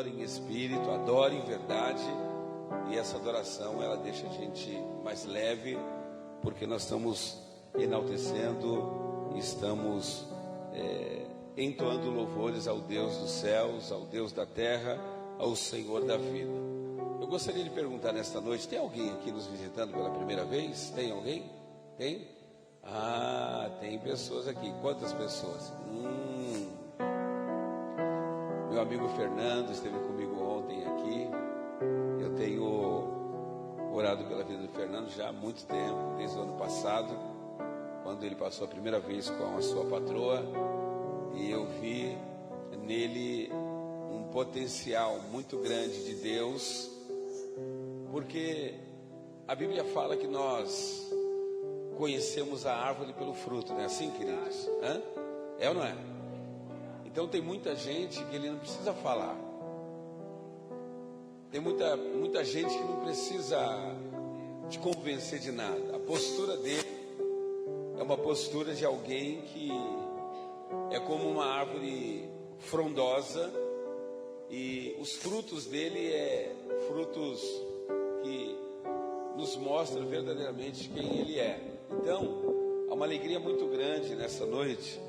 adora em espírito, adora em verdade. E essa adoração, ela deixa a gente mais leve, porque nós estamos enaltecendo, estamos entoando louvores ao Deus dos céus, ao Deus da terra, ao Senhor da vida. Eu gostaria de perguntar nesta noite, tem alguém aqui nos visitando pela primeira vez? Tem alguém? Tem? Ah, tem pessoas aqui. Quantas pessoas? Meu amigo Fernando esteve comigo ontem aqui. Eu tenho orado pela vida do Fernando já há muito tempo, desde o ano passado, quando ele passou a primeira vez com a sua patroa, e eu vi nele um potencial muito grande de Deus, porque a Bíblia fala que nós conhecemos a árvore pelo fruto, não é assim, queridos? É ou não é? Então tem muita gente que ele não precisa falar. Tem muita gente que não precisa te convencer de nada. A postura dele é uma postura de alguém que é como uma árvore frondosa, e os frutos dele frutos que nos mostram verdadeiramente quem ele é. Então, há uma alegria muito grande nessa noite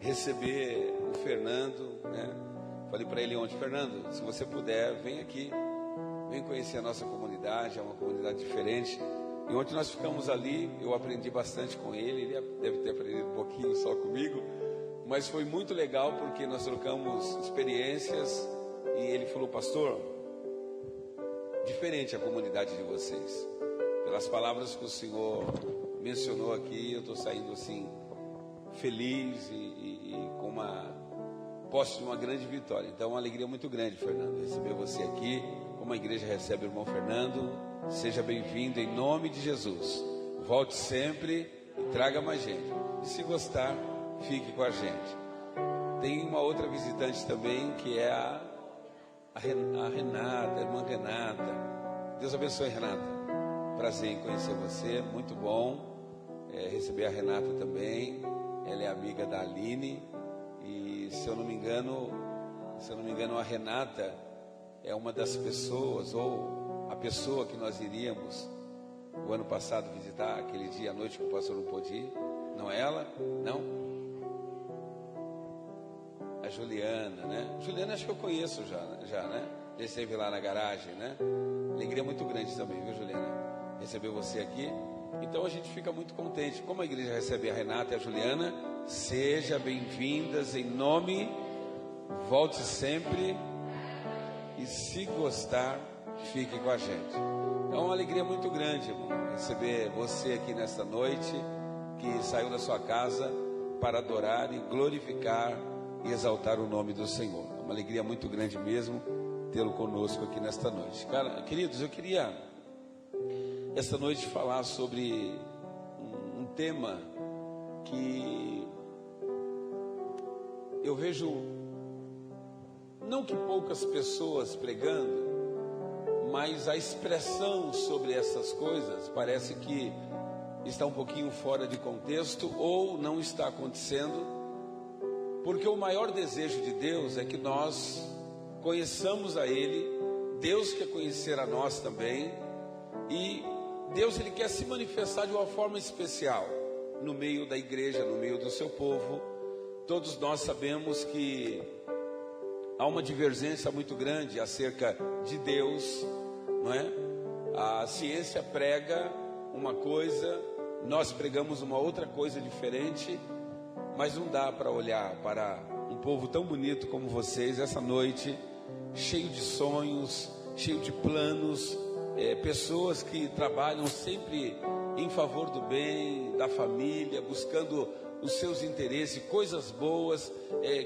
receber o Fernando, né? Falei para ele ontem: Fernando, se você puder, vem aqui, vem conhecer a nossa comunidade, é uma comunidade diferente. E ontem nós ficamos ali, eu aprendi bastante com ele deve ter aprendido um pouquinho só comigo, mas foi muito legal porque nós trocamos experiências, e ele falou: pastor, diferente a comunidade de vocês. Pelas palavras que o senhor mencionou aqui, eu estou saindo assim, feliz e com uma posse de uma grande vitória. Então, uma alegria muito grande, Fernando, receber você aqui, como a igreja recebe o irmão Fernando. Seja bem-vindo em nome de Jesus. Volte sempre e traga mais gente. E se gostar, fique com a gente. Tem uma outra visitante também, que é a Renata, a irmã Renata. Deus abençoe, Renata. Prazer em conhecer você, muito bom receber a Renata também. Ela é amiga da Aline. E se eu não me engano, a Renata é uma das pessoas, ou a pessoa que nós iríamos o ano passado visitar, aquele dia à noite que o pastor não pôde ir. Não é ela? Não? A Juliana, né? Juliana acho que eu conheço já, né? Já esteve lá na garagem, né? Alegria muito grande também, viu, Juliana? Receber você aqui. Então a gente fica muito contente. Como a igreja recebe a Renata e a Juliana, seja bem-vindas em nome, volte sempre, e se gostar, fique com a gente. É uma alegria muito grande, irmão, receber você aqui nesta noite, que saiu da sua casa para adorar e glorificar e exaltar o nome do Senhor. É uma alegria muito grande mesmo tê-lo conosco aqui nesta noite. Cara, queridos, eu queria esta noite falar sobre um tema que eu vejo, não que poucas pessoas pregando, mas a expressão sobre essas coisas parece que está um pouquinho fora de contexto, ou não está acontecendo, porque o maior desejo de Deus é que nós conheçamos a Ele. Deus quer conhecer a nós também, e Deus, Ele quer se manifestar de uma forma especial no meio da igreja, no meio do seu povo. Todos nós sabemos que há uma divergência muito grande acerca de Deus, não é? A ciência prega uma coisa, nós pregamos uma outra coisa diferente, mas não dá para olhar para um povo tão bonito como vocês essa noite, cheio de sonhos, cheio de planos, pessoas que trabalham sempre em favor do bem, da família, buscando os seus interesses, coisas boas,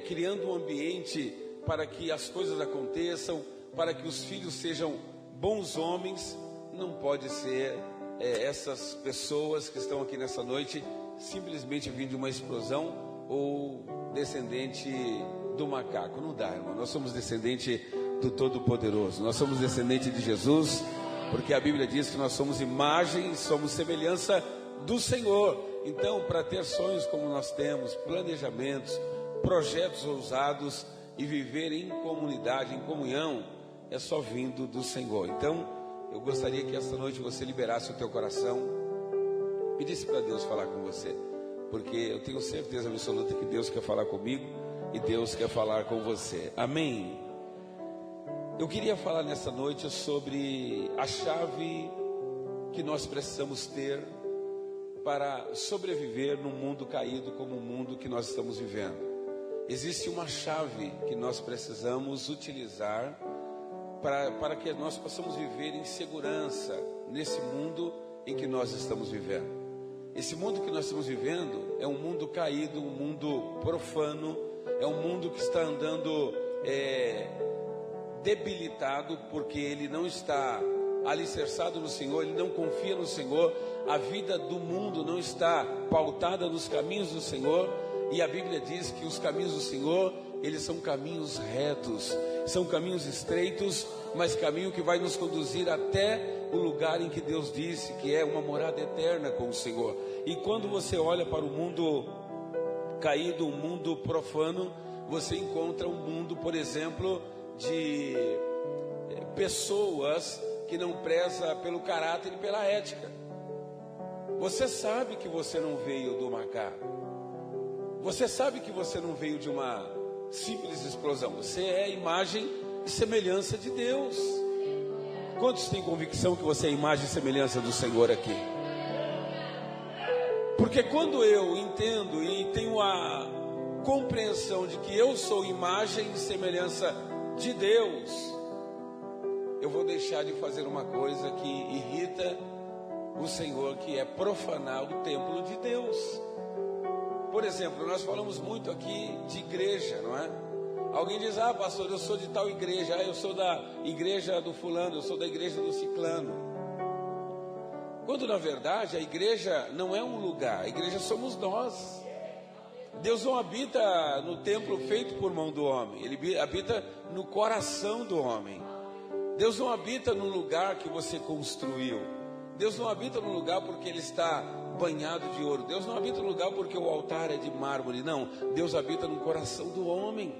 criando um ambiente para que as coisas aconteçam, para que os filhos sejam bons homens. Não pode ser essas pessoas que estão aqui nessa noite simplesmente vindo de uma explosão ou descendente do macaco. Não dá, irmão. Nós somos descendente do Todo-Poderoso, nós somos descendente de Jesus, porque a Bíblia diz que nós somos imagem, somos semelhança do Senhor. Então, para ter sonhos como nós temos, planejamentos, projetos ousados, e viver em comunidade, em comunhão, é só vindo do Senhor. Então, eu gostaria que esta noite você liberasse o teu coração, pedisse para Deus falar com você, porque eu tenho certeza absoluta que Deus quer falar comigo e Deus quer falar com você. Amém? Eu queria falar nessa noite sobre a chave que nós precisamos ter para sobreviver num mundo caído como o mundo que nós estamos vivendo. Existe uma chave que nós precisamos utilizar para que nós possamos viver em segurança nesse mundo em que nós estamos vivendo. Esse mundo que nós estamos vivendo é um mundo caído, um mundo profano, é um mundo que está andando debilitado, porque ele não está alicerçado no Senhor, ele não confia no Senhor. A vida do mundo não está pautada nos caminhos do Senhor, e a Bíblia diz que os caminhos do Senhor, eles são caminhos retos, são caminhos estreitos, mas caminho que vai nos conduzir até o lugar em que Deus disse que é uma morada eterna com o Senhor. E quando você olha para o mundo caído, um mundo profano, você encontra um mundo, por exemplo, de pessoas que não preza pelo caráter e pela ética. Você sabe que você não veio do macaco. Você sabe que você não veio de uma simples explosão. Você é a imagem e semelhança de Deus. Quantos têm convicção que você é a imagem e semelhança do Senhor aqui? Porque quando eu entendo e tenho a compreensão de que eu sou imagem e semelhança de Deus, eu vou deixar de fazer uma coisa que irrita o Senhor, que é profanar o templo de Deus. Por exemplo, nós falamos muito aqui de igreja, não é? Alguém diz: ah, pastor, eu sou de tal igreja, eu sou da igreja do fulano, eu sou da igreja do ciclano. Quando na verdade a igreja não é um lugar, a igreja somos nós. Deus não habita no templo feito por mão do homem, Ele habita no coração do homem. Deus não habita no lugar que você construiu. Deus não habita no lugar porque Ele está banhado de ouro. Deus não habita no lugar porque o altar é de mármore. Não, Deus habita no coração do homem.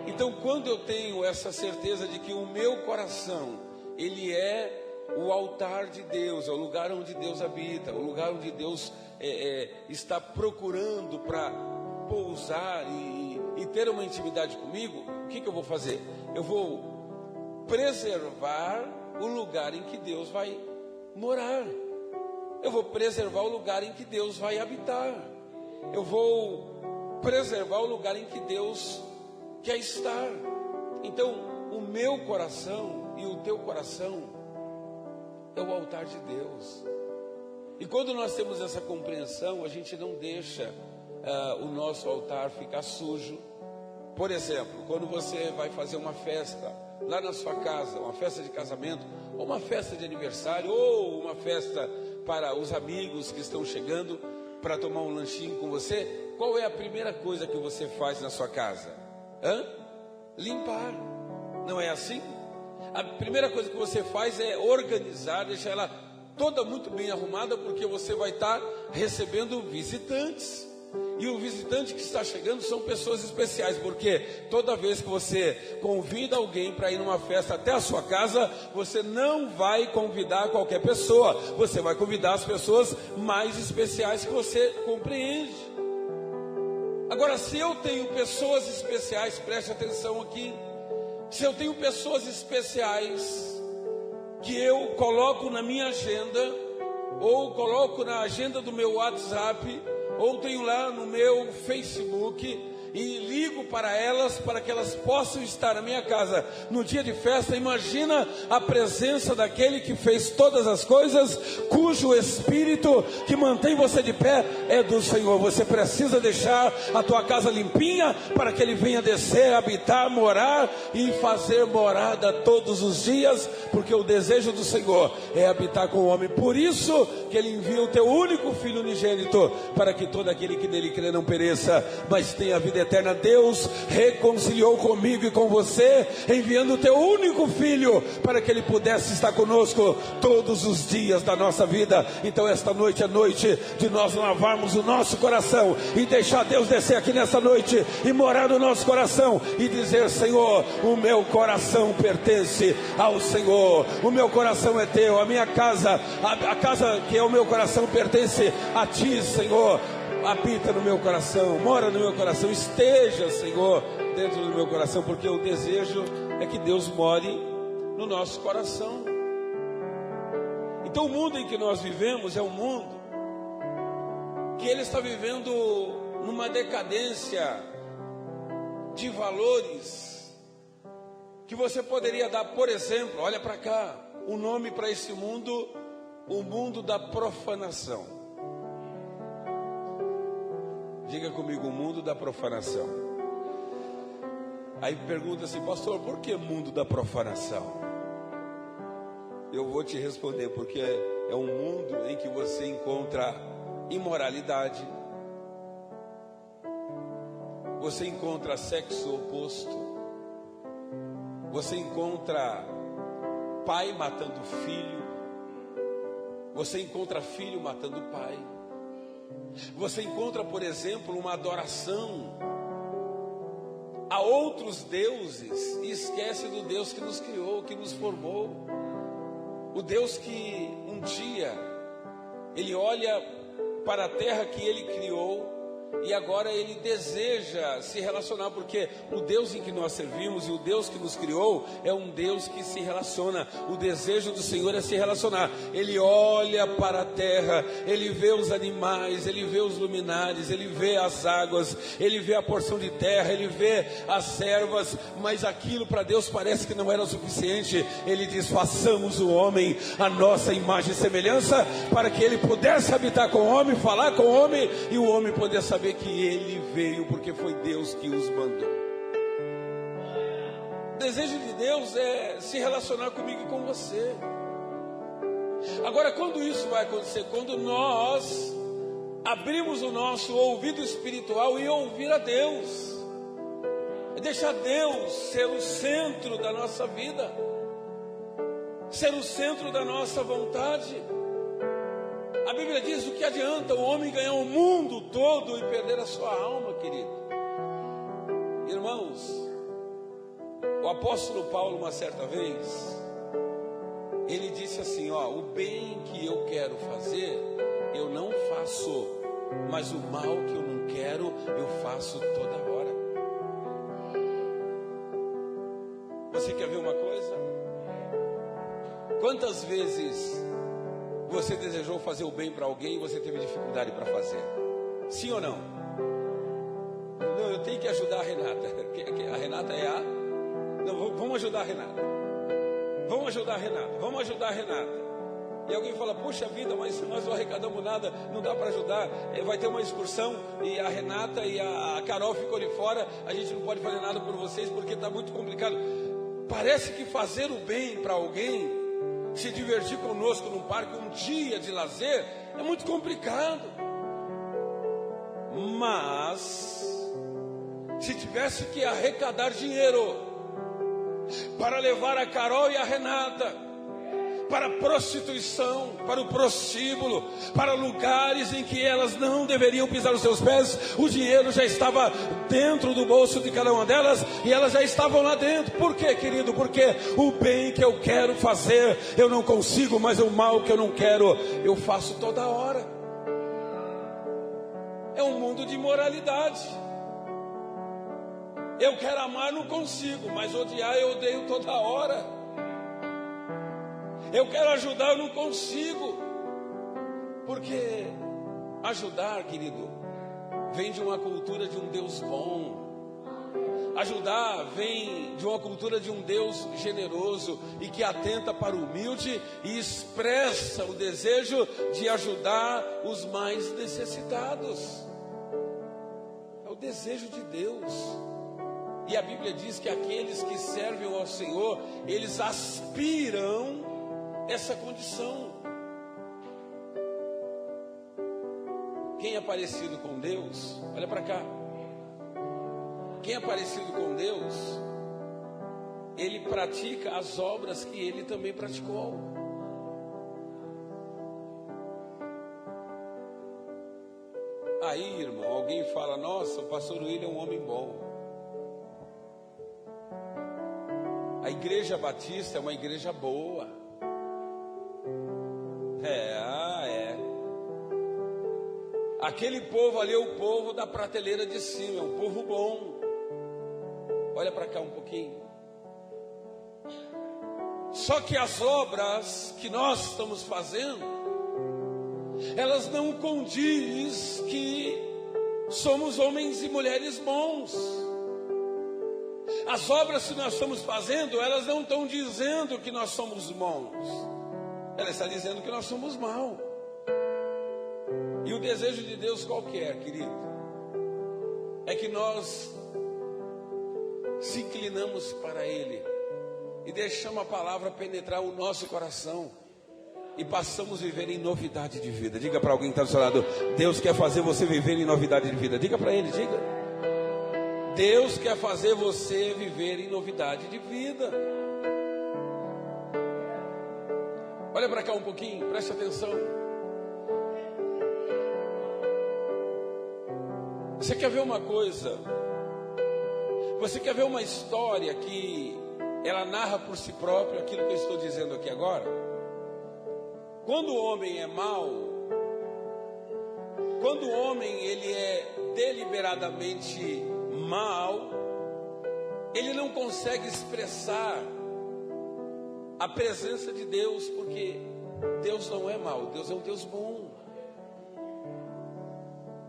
Então, quando eu tenho essa certeza de que o meu coração, ele é o altar de Deus, é o lugar onde Deus habita, o lugar onde Deus está procurando para pousar e ter uma intimidade comigo, o que eu vou fazer? Eu vou preservar o lugar em que Deus vai morar. Eu vou preservar o lugar em que Deus vai habitar. Eu vou preservar o lugar em que Deus quer estar. Então, o meu coração e o teu coração é o altar de Deus. E quando nós temos essa compreensão, a gente não deixa o nosso altar ficar sujo. Por exemplo, quando você vai fazer uma festa lá na sua casa, uma festa de casamento, ou uma festa de aniversário, ou uma festa para os amigos que estão chegando para tomar um lanchinho com você, qual é a primeira coisa que você faz na sua casa? Limpar. Não é assim? A primeira coisa que você faz é organizar, deixar ela toda muito bem arrumada, porque você vai estar recebendo visitantes. E o visitante que está chegando são pessoas especiais, porque toda vez que você convida alguém para ir numa festa até a sua casa, você não vai convidar qualquer pessoa, você vai convidar as pessoas mais especiais que você compreende. Agora, se eu tenho pessoas especiais, preste atenção aqui, se eu tenho pessoas especiais que eu coloco na minha agenda, ou coloco na agenda do meu WhatsApp, ou tenho lá no meu Facebook, e ligo para elas, para que elas possam estar na minha casa no dia de festa. Imagina a presença daquele que fez todas as coisas, cujo Espírito que mantém você de pé é do Senhor. Você precisa deixar a tua casa limpinha, para que Ele venha descer, habitar, morar e fazer morada todos os dias, porque o desejo do Senhor é habitar com o homem. Por isso que Ele envia o teu único Filho unigênito, para que todo aquele que nele crê não pereça, mas tenha a vida eterna. Deus reconciliou comigo e com você, enviando o teu único filho, para que ele pudesse estar conosco todos os dias da nossa vida. Então esta noite é noite de nós lavarmos o nosso coração e deixar Deus descer aqui nessa noite e morar no nosso coração e dizer: Senhor, o meu coração pertence ao Senhor, o meu coração é teu, a minha casa, a casa que é o meu coração pertence a ti, Senhor. Habita no meu coração, mora no meu coração, esteja, Senhor, dentro do meu coração, porque o desejo é que Deus more no nosso coração. Então o mundo em que nós vivemos é um mundo que ele está vivendo numa decadência de valores, que você poderia dar, por exemplo, olha para cá, o nome para esse mundo, o mundo da profanação. Diga comigo, o mundo da profanação. Aí pergunta assim: pastor, por que mundo da profanação? Eu vou te responder, porque é um mundo em que você encontra imoralidade, você encontra sexo oposto, você encontra pai matando filho, você encontra filho matando pai. Você encontra, por exemplo, uma adoração a outros deuses e esquece do Deus que nos criou, que nos formou. O Deus que um dia ele olha para a terra que ele criou e agora ele deseja se relacionar, porque o Deus em que nós servimos e o Deus que nos criou é um Deus que se relaciona. O desejo do Senhor é se relacionar. Ele olha para a terra, ele vê os animais, ele vê os luminares, ele vê as águas, ele vê a porção de terra, ele vê as servas, mas aquilo para Deus parece que não era o suficiente. Ele diz: façamos o homem a nossa imagem e semelhança, para que ele pudesse habitar com o homem, falar com o homem, e o homem poder saber que ele veio porque foi Deus que os mandou. O desejo de Deus é se relacionar comigo e com você. Agora, quando isso vai acontecer? Quando nós abrimos o nosso ouvido espiritual e ouvir a Deus, deixar Deus ser o centro da nossa vida, ser o centro da nossa vontade. A Bíblia diz: o que adianta o homem ganhar o mundo todo e perder a sua alma, querido? Irmãos, o apóstolo Paulo, uma certa vez, ele disse assim: o bem que eu quero fazer, eu não faço, mas o mal que eu não quero, eu faço toda hora. Você quer ver uma coisa? Quantas vezes você desejou fazer o bem para alguém e você teve dificuldade para fazer? Sim ou não? Não, eu tenho que ajudar a Renata. A Renata é a... Não, vamos ajudar a Renata. Vamos ajudar a Renata. Vamos ajudar a Renata. E alguém fala: puxa vida, mas nós não arrecadamos nada, não dá para ajudar. Vai ter uma excursão e a Renata e a Carol ficam ali fora. A gente não pode fazer nada por vocês porque está muito complicado. Parece que fazer o bem para alguém, se divertir conosco num parque, um dia de lazer, é muito complicado. Mas se tivesse que arrecadar dinheiro para levar a Carol e a Renata para a prostituição, para o prostíbulo, para lugares em que elas não deveriam pisar os seus pés, o dinheiro já estava dentro do bolso de cada uma delas e elas já estavam lá dentro. Por quê, querido? Porque o bem que eu quero fazer eu não consigo, mas o mal que eu não quero eu faço toda hora. É um mundo de imoralidade. Eu quero amar, não consigo, mas odiar eu odeio toda hora. Eu quero ajudar, eu não consigo. Porque ajudar, querido, vem de uma cultura de um Deus bom. Ajudar vem de uma cultura de um Deus generoso e que atenta para o humilde e expressa o desejo de ajudar os mais necessitados. É o desejo de Deus. E a Bíblia diz que aqueles que servem ao Senhor, eles aspiram essa condição. Quem é parecido com Deus, olha para cá. Quem é parecido com Deus, ele pratica as obras que ele também praticou. Aí, irmão, alguém fala: nossa, o pastor William é um homem bom. A igreja batista é uma igreja boa. É. Aquele povo ali é o povo da prateleira de cima, é um povo bom. Olha para cá um pouquinho. Só que as obras que nós estamos fazendo, elas não condiz que somos homens e mulheres bons. As obras que nós estamos fazendo, elas não estão dizendo que nós somos bons. Ela está dizendo que nós somos maus. E o desejo de Deus qual que é, querido? É que nós se inclinamos para Ele e deixamos a palavra penetrar o nosso coração e passamos a viver em novidade de vida. Diga para alguém que está do seu lado: Deus quer fazer você viver em novidade de vida. Diga para ele, diga. Deus quer fazer você viver em novidade de vida. Olha para cá um pouquinho, preste atenção. Você quer ver uma coisa? Você quer ver uma história que ela narra por si própria aquilo que eu estou dizendo aqui agora? Quando o homem é mau, quando o homem ele é deliberadamente mau, ele não consegue expressar a presença de Deus, porque Deus não é mau, Deus é um Deus bom.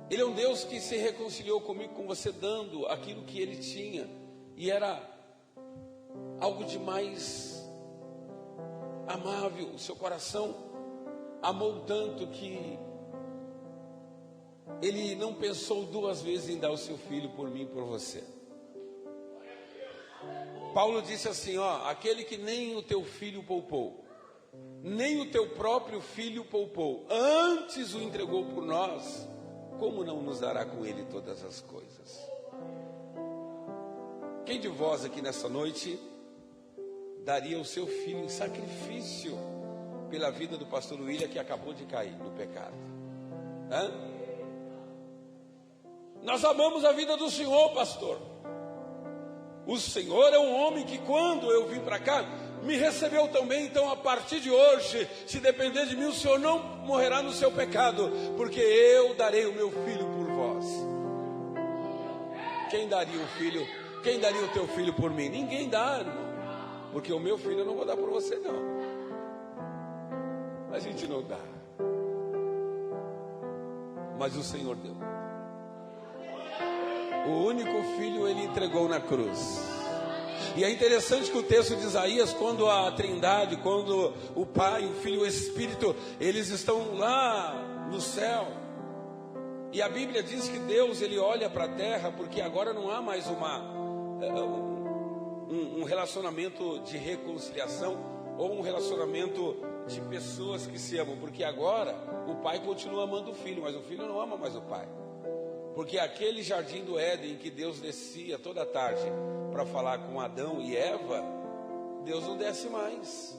Ele é um Deus que se reconciliou comigo, com você, dando aquilo que Ele tinha, e era algo de mais amável. O seu coração amou tanto que Ele não pensou duas vezes em dar o seu filho por mim e por você. Paulo disse assim, aquele que nem o teu filho poupou, nem o teu próprio filho poupou, antes o entregou por nós, como não nos dará com ele todas as coisas? Quem de vós aqui nessa noite daria o seu filho em sacrifício pela vida do pastor William, que acabou de cair no pecado? Nós amamos a vida do Senhor, pastor. O Senhor é um homem que, quando eu vim para cá, me recebeu também. Então, a partir de hoje, se depender de mim, o Senhor não morrerá no seu pecado, porque eu darei o meu filho por vós. Quem daria o filho? Quem daria o teu filho por mim? Ninguém dá, irmão, porque o meu filho eu não vou dar por você, não. A gente não dá, mas o Senhor deu. O único filho Ele entregou na cruz. E é interessante que o texto de Isaías, quando a Trindade, quando o Pai, o Filho e o Espírito, eles estão lá no céu, e a Bíblia diz que Deus, Ele olha para a terra, porque agora não há mais um relacionamento de reconciliação, ou um relacionamento de pessoas que se amam, porque agora o Pai continua amando o Filho, mas o Filho não ama mais o Pai. Porque aquele jardim do Éden em que Deus descia toda tarde para falar com Adão e Eva, Deus não desce mais.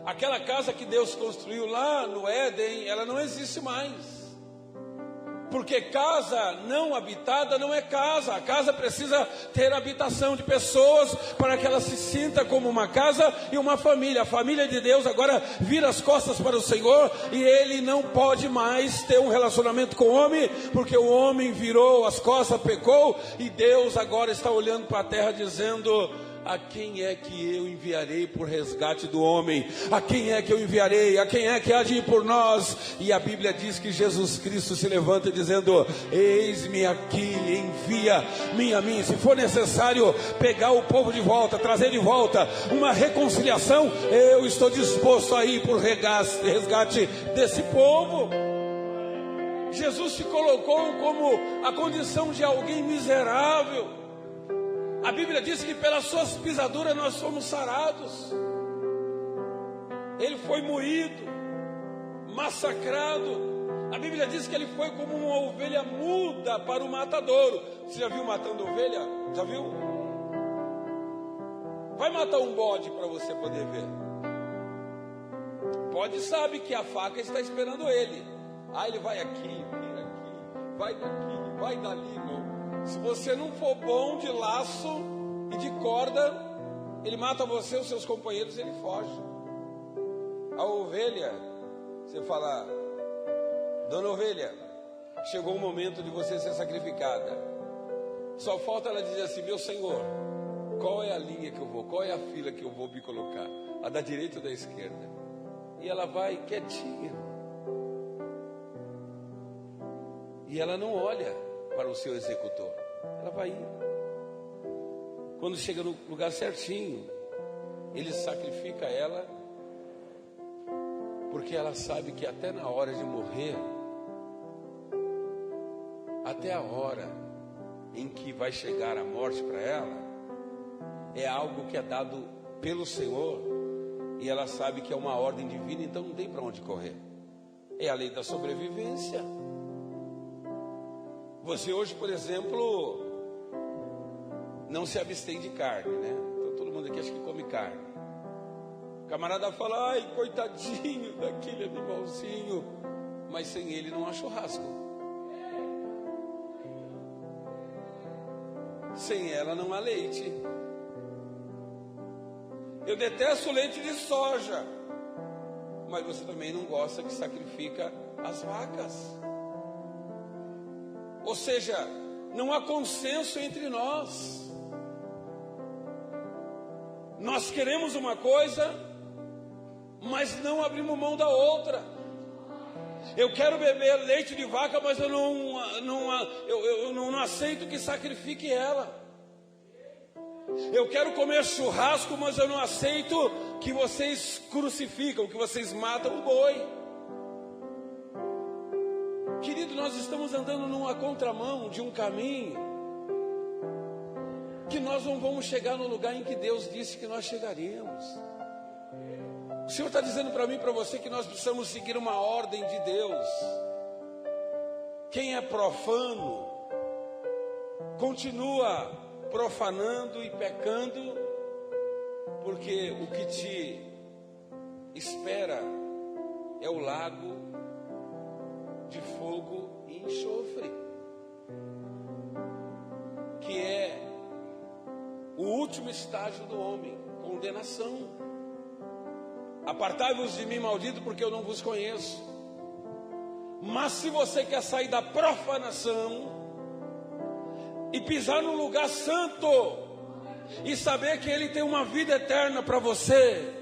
Aquela casa que Deus construiu lá no Éden, ela não existe mais. Porque casa não habitada não é casa. A casa precisa ter habitação de pessoas para que ela se sinta como uma casa e uma família. A família de Deus agora vira as costas para o Senhor, e Ele não pode mais ter um relacionamento com o homem, porque o homem virou as costas, pecou, e Deus agora está olhando para a terra dizendo: a quem é que eu enviarei por resgate do homem? A quem é que eu enviarei? A quem é que há de ir por nós? E a Bíblia diz que Jesus Cristo se levanta dizendo: eis-me aqui, envia-me a mim. Se for necessário pegar o povo de volta, trazer de volta uma reconciliação, eu estou disposto a ir por resgate desse povo. Jesus se colocou como a condição de alguém miserável. A Bíblia diz que pelas suas pisaduras nós fomos sarados. Ele foi moído, massacrado, A Bíblia diz que ele foi como uma ovelha muda para o matadouro. Você já viu matando ovelha? Já viu? Vai matar um bode para você poder ver. Bode sabe que a faca está esperando ele. Ele vai aqui, vira aqui, vai daqui, vai dali, irmão. Se você não for bom de laço e de corda, ele mata você, os seus companheiros, ele foge. A ovelha, você fala: dona ovelha, chegou o momento de você ser sacrificada. Só falta ela dizer assim: meu Senhor, qual é a linha que eu vou? Qual é a fila que eu vou me colocar? A da direita ou da esquerda? E ela vai quietinha. E ela não olha para o seu executor. Ela vai indo. Quando chega no lugar certinho, ele sacrifica ela, porque ela sabe que até na hora de morrer, até a hora em que vai chegar a morte para ela, é algo que é dado pelo Senhor, e ela sabe que é uma ordem divina, então não tem para onde correr. É a lei da sobrevivência. Você hoje, por exemplo, não se abstém de carne, né? Então todo mundo aqui acha que come carne. O camarada fala: ai, coitadinho daquele animalzinho, mas sem ele não há churrasco. Sem ela não há leite. Eu detesto leite de soja, mas você também não gosta que sacrifica as vacas. Ou seja, não há consenso entre nós. Nós queremos uma coisa, mas não abrimos mão da outra. Eu quero beber leite de vaca, mas eu não aceito que sacrifique ela. Eu quero comer churrasco, mas eu não aceito que vocês crucificam, que vocês matam o boi. Querido, nós estamos andando numa contramão de um caminho que nós não vamos chegar no lugar em que Deus disse que nós chegaríamos. O Senhor está dizendo para mim e para você que nós precisamos seguir uma ordem de Deus. Quem é profano continua profanando e pecando, porque o que te espera é o lago de fogo e enxofre, que é o último estágio do homem, condenação. Apartai-vos de mim, maldito, porque eu não vos conheço. Mas se você quer sair da profanação e pisar num lugar santo e saber que Ele tem uma vida eterna para você,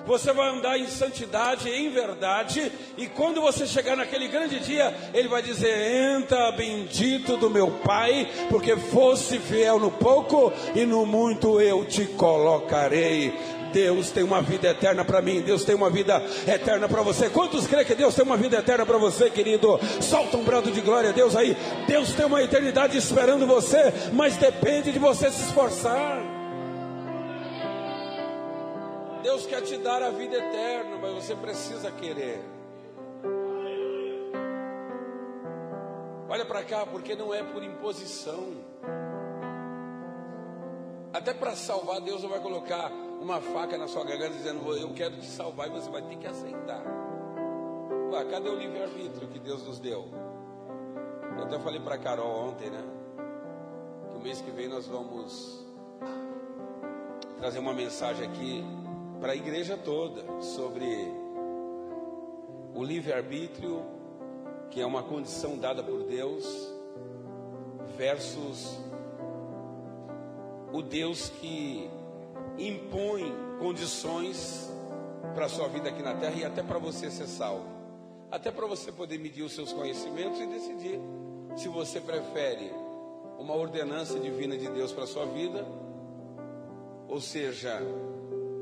você vai andar em santidade, em verdade, e quando você chegar naquele grande dia, Ele vai dizer: entra, bendito do meu Pai, porque fosse fiel no pouco e no muito eu te colocarei. Deus tem uma vida eterna para mim, Deus tem uma vida eterna para você. Quantos creem que Deus tem uma vida eterna para você, querido? Solta um brado de glória a Deus aí. Deus tem uma eternidade esperando você, mas depende de você se esforçar. Deus quer te dar a vida eterna, mas você precisa querer. Olha para cá, porque não é por imposição. Até para salvar, Deus não vai colocar uma faca na sua garganta dizendo: eu quero te salvar, e você vai ter que aceitar. Ué, cadê o livre-arbítrio que Deus nos deu? Eu até falei para a Carol ontem, né? Que o mês que vem nós vamos trazer uma mensagem aqui para a igreja toda sobre o livre-arbítrio, que é uma condição dada por Deus, versus o Deus que impõe condições para a sua vida aqui na terra e até para você ser salvo, até para você poder medir os seus conhecimentos e decidir se você prefere uma ordenança divina de Deus para a sua vida, ou seja,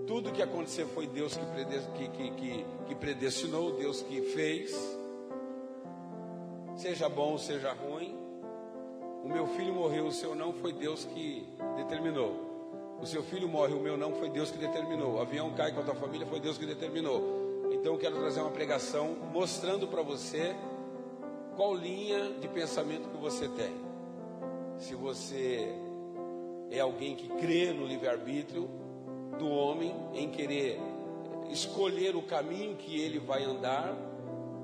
tudo que acontecer foi Deus que predestinou, Deus que fez, seja bom, seja ruim. O meu filho morreu, o seu não, foi Deus que determinou. O seu filho morre, o meu não, foi Deus que determinou. O avião cai com a tua família, foi Deus que determinou. Então eu quero trazer uma pregação mostrando para você qual linha de pensamento que você tem. Se você é alguém que crê no livre-arbítrio do homem, em querer escolher o caminho que ele vai andar,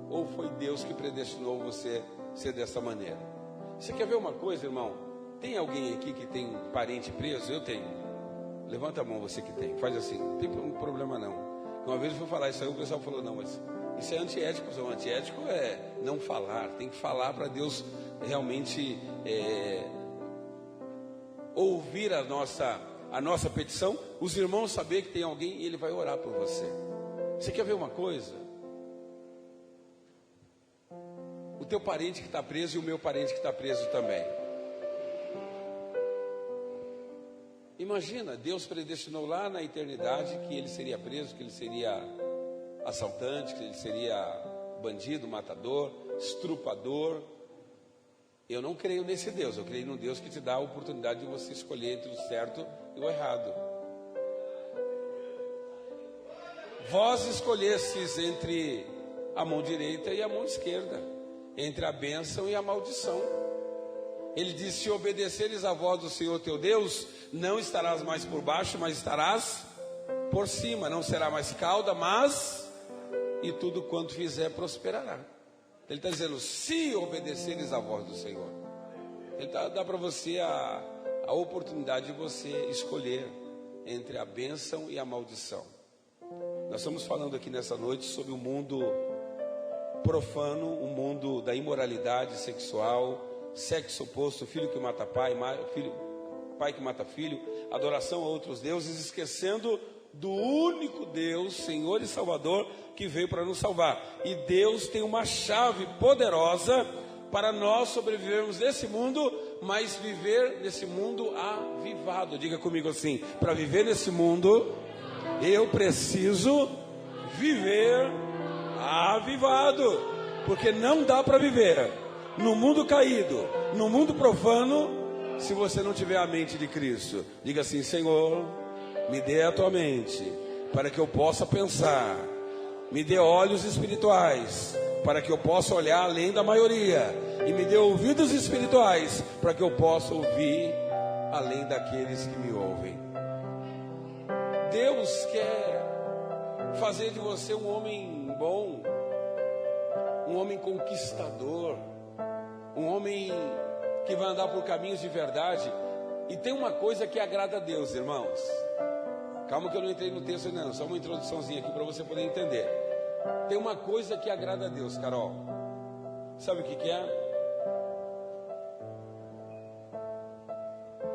ou foi Deus que predestinou você ser dessa maneira. Você quer ver uma coisa, irmão? Tem alguém aqui que tem parente preso? Eu tenho. Levanta a mão você que tem. Faz assim, não tem problema não. Uma vez eu fui falar isso aí, o pessoal falou, não, mas isso é antiético. O antiético é não falar. Tem que falar para Deus realmente ouvir a nossa petição, os irmãos saber que tem alguém e ele vai orar por você. Você quer ver uma coisa? O teu parente que está preso e o meu parente que está preso também. Imagina, Deus predestinou lá na eternidade que ele seria preso, que ele seria assaltante, que ele seria bandido, matador, estrupador. Eu não creio nesse Deus, eu creio num Deus que te dá a oportunidade de você escolher entre o certo e o errado. Vós escolhestes entre a mão direita e a mão esquerda, entre a bênção e a maldição. Ele disse: se obedeceres à voz do Senhor teu Deus, não estarás mais por baixo, mas estarás por cima. Não será mais cauda, mas e tudo quanto fizer prosperará. Ele está dizendo: se obedeceres à voz do Senhor. Ele dá para você a oportunidade de você escolher entre a bênção e a maldição. Nós estamos falando aqui nessa noite sobre o mundo profano, o mundo da imoralidade sexual, sexo oposto, filho que mata pai, pai que mata filho, adoração a outros deuses, esquecendo do único Deus, Senhor e Salvador, que veio para nos salvar. E Deus tem uma chave poderosa para nós sobrevivermos nesse mundo, mas viver nesse mundo avivado. Diga comigo assim: para viver nesse mundo, eu preciso viver avivado, porque não dá para viver no mundo caído, no mundo profano, se você não tiver a mente de Cristo. Diga assim: Senhor, me dê a tua mente, para que eu possa pensar. Me dê olhos espirituais, para que eu possa olhar além da maioria. E me dê ouvidos espirituais, para que eu possa ouvir além daqueles que me ouvem. Deus quer fazer de você um homem bom, um homem conquistador, um homem que vai andar por caminhos de verdade. E tem uma coisa que agrada a Deus, irmãos. Calma que eu não entrei no texto ainda não, só uma introduçãozinha aqui para você poder entender. Tem uma coisa que agrada a Deus, Carol. Sabe o que é?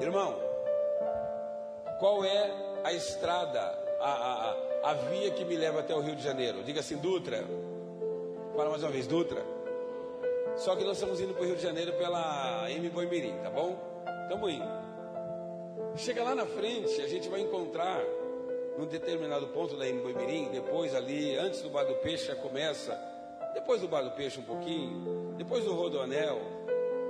Irmão, qual é a estrada, a via que me leva até o Rio de Janeiro? Diga assim: Dutra. Fala mais uma vez: Dutra. Só que nós estamos indo para o Rio de Janeiro pela M. Boimirim, tá bom? Estamos indo. Chega lá na frente, a gente vai encontrar num determinado ponto da M. Boimirim, depois ali, antes do Bar do Peixe já começa, depois do Bar do Peixe um pouquinho, depois do Rodoanel,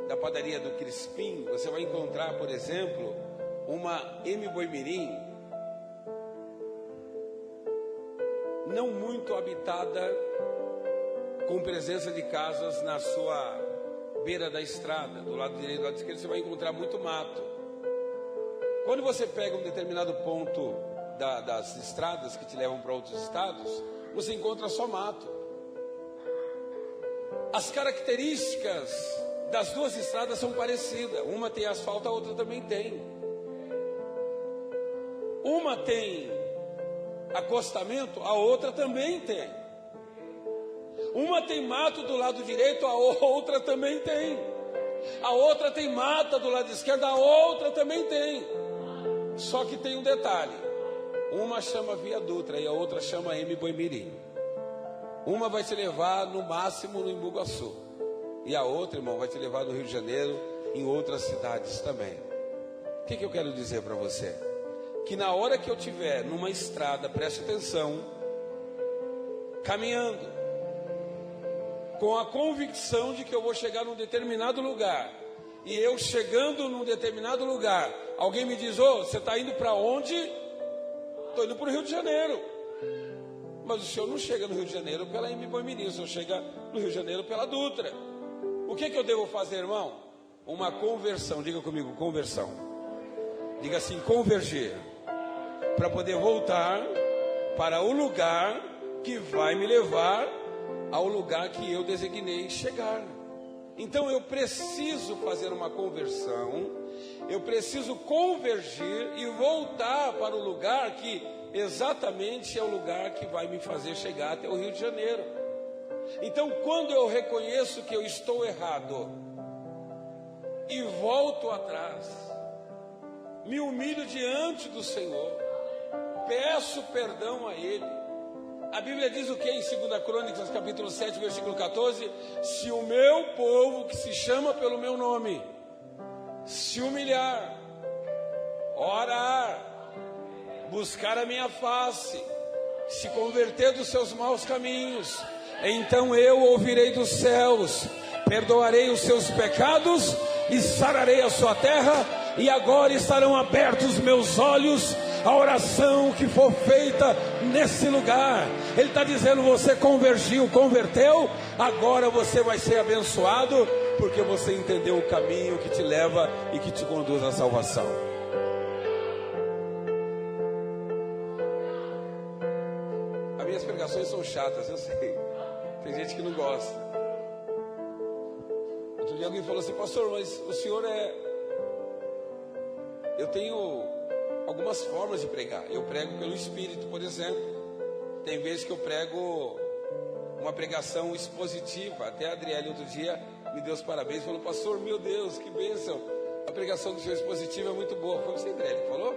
da padaria do Crispim, você vai encontrar, por exemplo, uma M. Boimirim não muito habitada, com presença de casas na sua beira da estrada, do lado direito e do lado esquerdo, você vai encontrar muito mato. Quando você pega um determinado ponto das estradas que te levam para outros estados, você encontra só mato. As características das duas estradas são parecidas. Uma tem asfalto, a outra também tem. Uma tem acostamento, a outra também tem. Uma tem mato do lado direito, a outra também tem. A outra tem mata do lado esquerdo, a outra também tem. Só que tem um detalhe: uma chama Via Dutra e a outra chama M. Boimirim. Uma vai te levar no máximo no Embu-Guaçu, e a outra, irmão, vai te levar no Rio de Janeiro, em outras cidades também. O que eu quero dizer para você? Que na hora que eu estiver numa estrada, preste atenção, caminhando, com a convicção de que eu vou chegar num determinado lugar, e eu chegando num determinado lugar, alguém me diz: ô, você está indo para onde? Estou indo para o Rio de Janeiro. Mas o senhor não chega no Rio de Janeiro pela M. Boimirim, o senhor chega no Rio de Janeiro pela Dutra. O que eu devo fazer, irmão? Uma conversão. Diga comigo, conversão. Diga assim, convergir. Para poder voltar para o lugar que vai me levar ao lugar que eu designei chegar. Então eu preciso fazer uma conversão, eu preciso convergir e voltar para o lugar que exatamente é o lugar que vai me fazer chegar até o Rio de Janeiro. Então quando eu reconheço que eu estou errado e volto atrás, me humilho diante do Senhor, peço perdão a Ele. A Bíblia diz o que em 2 Crônicas, capítulo 7, versículo 14? Se o meu povo, que se chama pelo meu nome, se humilhar, orar, buscar a minha face, se converter dos seus maus caminhos, então eu ouvirei dos céus, perdoarei os seus pecados e sararei a sua terra, e agora estarão abertos meus olhos a oração que for feita nesse lugar. Ele está dizendo, você convergiu, converteu, agora você vai ser abençoado, porque você entendeu o caminho que te leva e que te conduz à salvação. As minhas pregações são chatas, eu sei, tem gente que não gosta. Outro dia alguém falou assim, pastor, mas o senhor eu tenho algumas formas de pregar. Eu prego pelo Espírito, por exemplo. Tem vezes que eu prego uma pregação expositiva. Até a Adriele outro dia me deu os parabéns, falou, pastor, meu Deus, que bênção, a pregação do senhor expositiva é muito boa. Foi você, Adriele, que falou?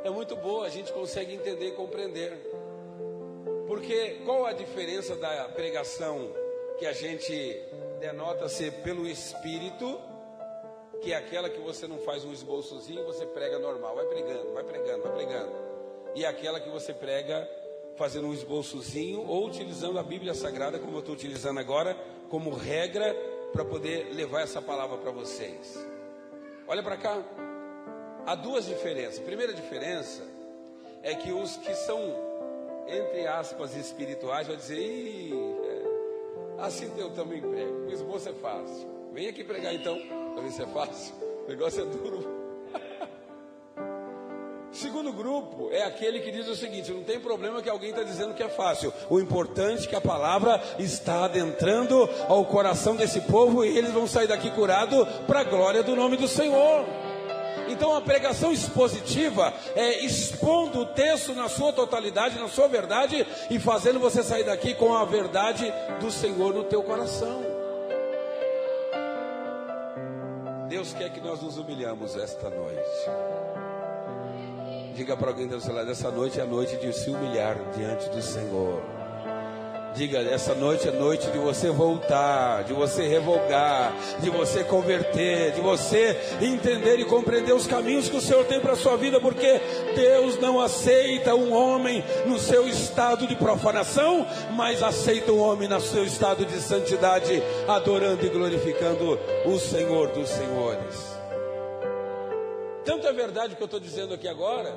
É muito boa, a gente consegue entender e compreender. Porque qual a diferença da pregação que a gente denota ser pelo Espírito, que é aquela que você não faz um esboçozinho, você prega normal, vai pregando, vai pregando, vai pregando. E aquela que você prega fazendo um esboçozinho ou utilizando a Bíblia Sagrada, como eu estou utilizando agora, como regra para poder levar essa palavra para vocês. Olha para cá, há duas diferenças. A primeira diferença é que os que são, entre aspas, espirituais, vão dizer, assim eu também prego, o esboço é fácil. Vem aqui pregar então, para ver se é fácil. O negócio é duro. Segundo grupo é aquele que diz o seguinte, não tem problema que alguém está dizendo que é fácil. O importante é que a palavra está adentrando ao coração desse povo e eles vão sair daqui curados para a glória do nome do Senhor. Então a pregação expositiva é expondo o texto na sua totalidade, na sua verdade, e fazendo você sair daqui com a verdade do Senhor no teu coração. Deus quer que nós nos humilhamos esta noite. Diga para alguém do seu lado, essa noite é a noite de se humilhar diante do Senhor. Diga, essa noite é noite de você voltar, de você revogar, de você converter, de você entender e compreender os caminhos que o Senhor tem para a sua vida, porque Deus não aceita um homem no seu estado de profanação, mas aceita um homem no seu estado de santidade, adorando e glorificando o Senhor dos Senhores. Tanto é verdade o que eu estou dizendo aqui agora,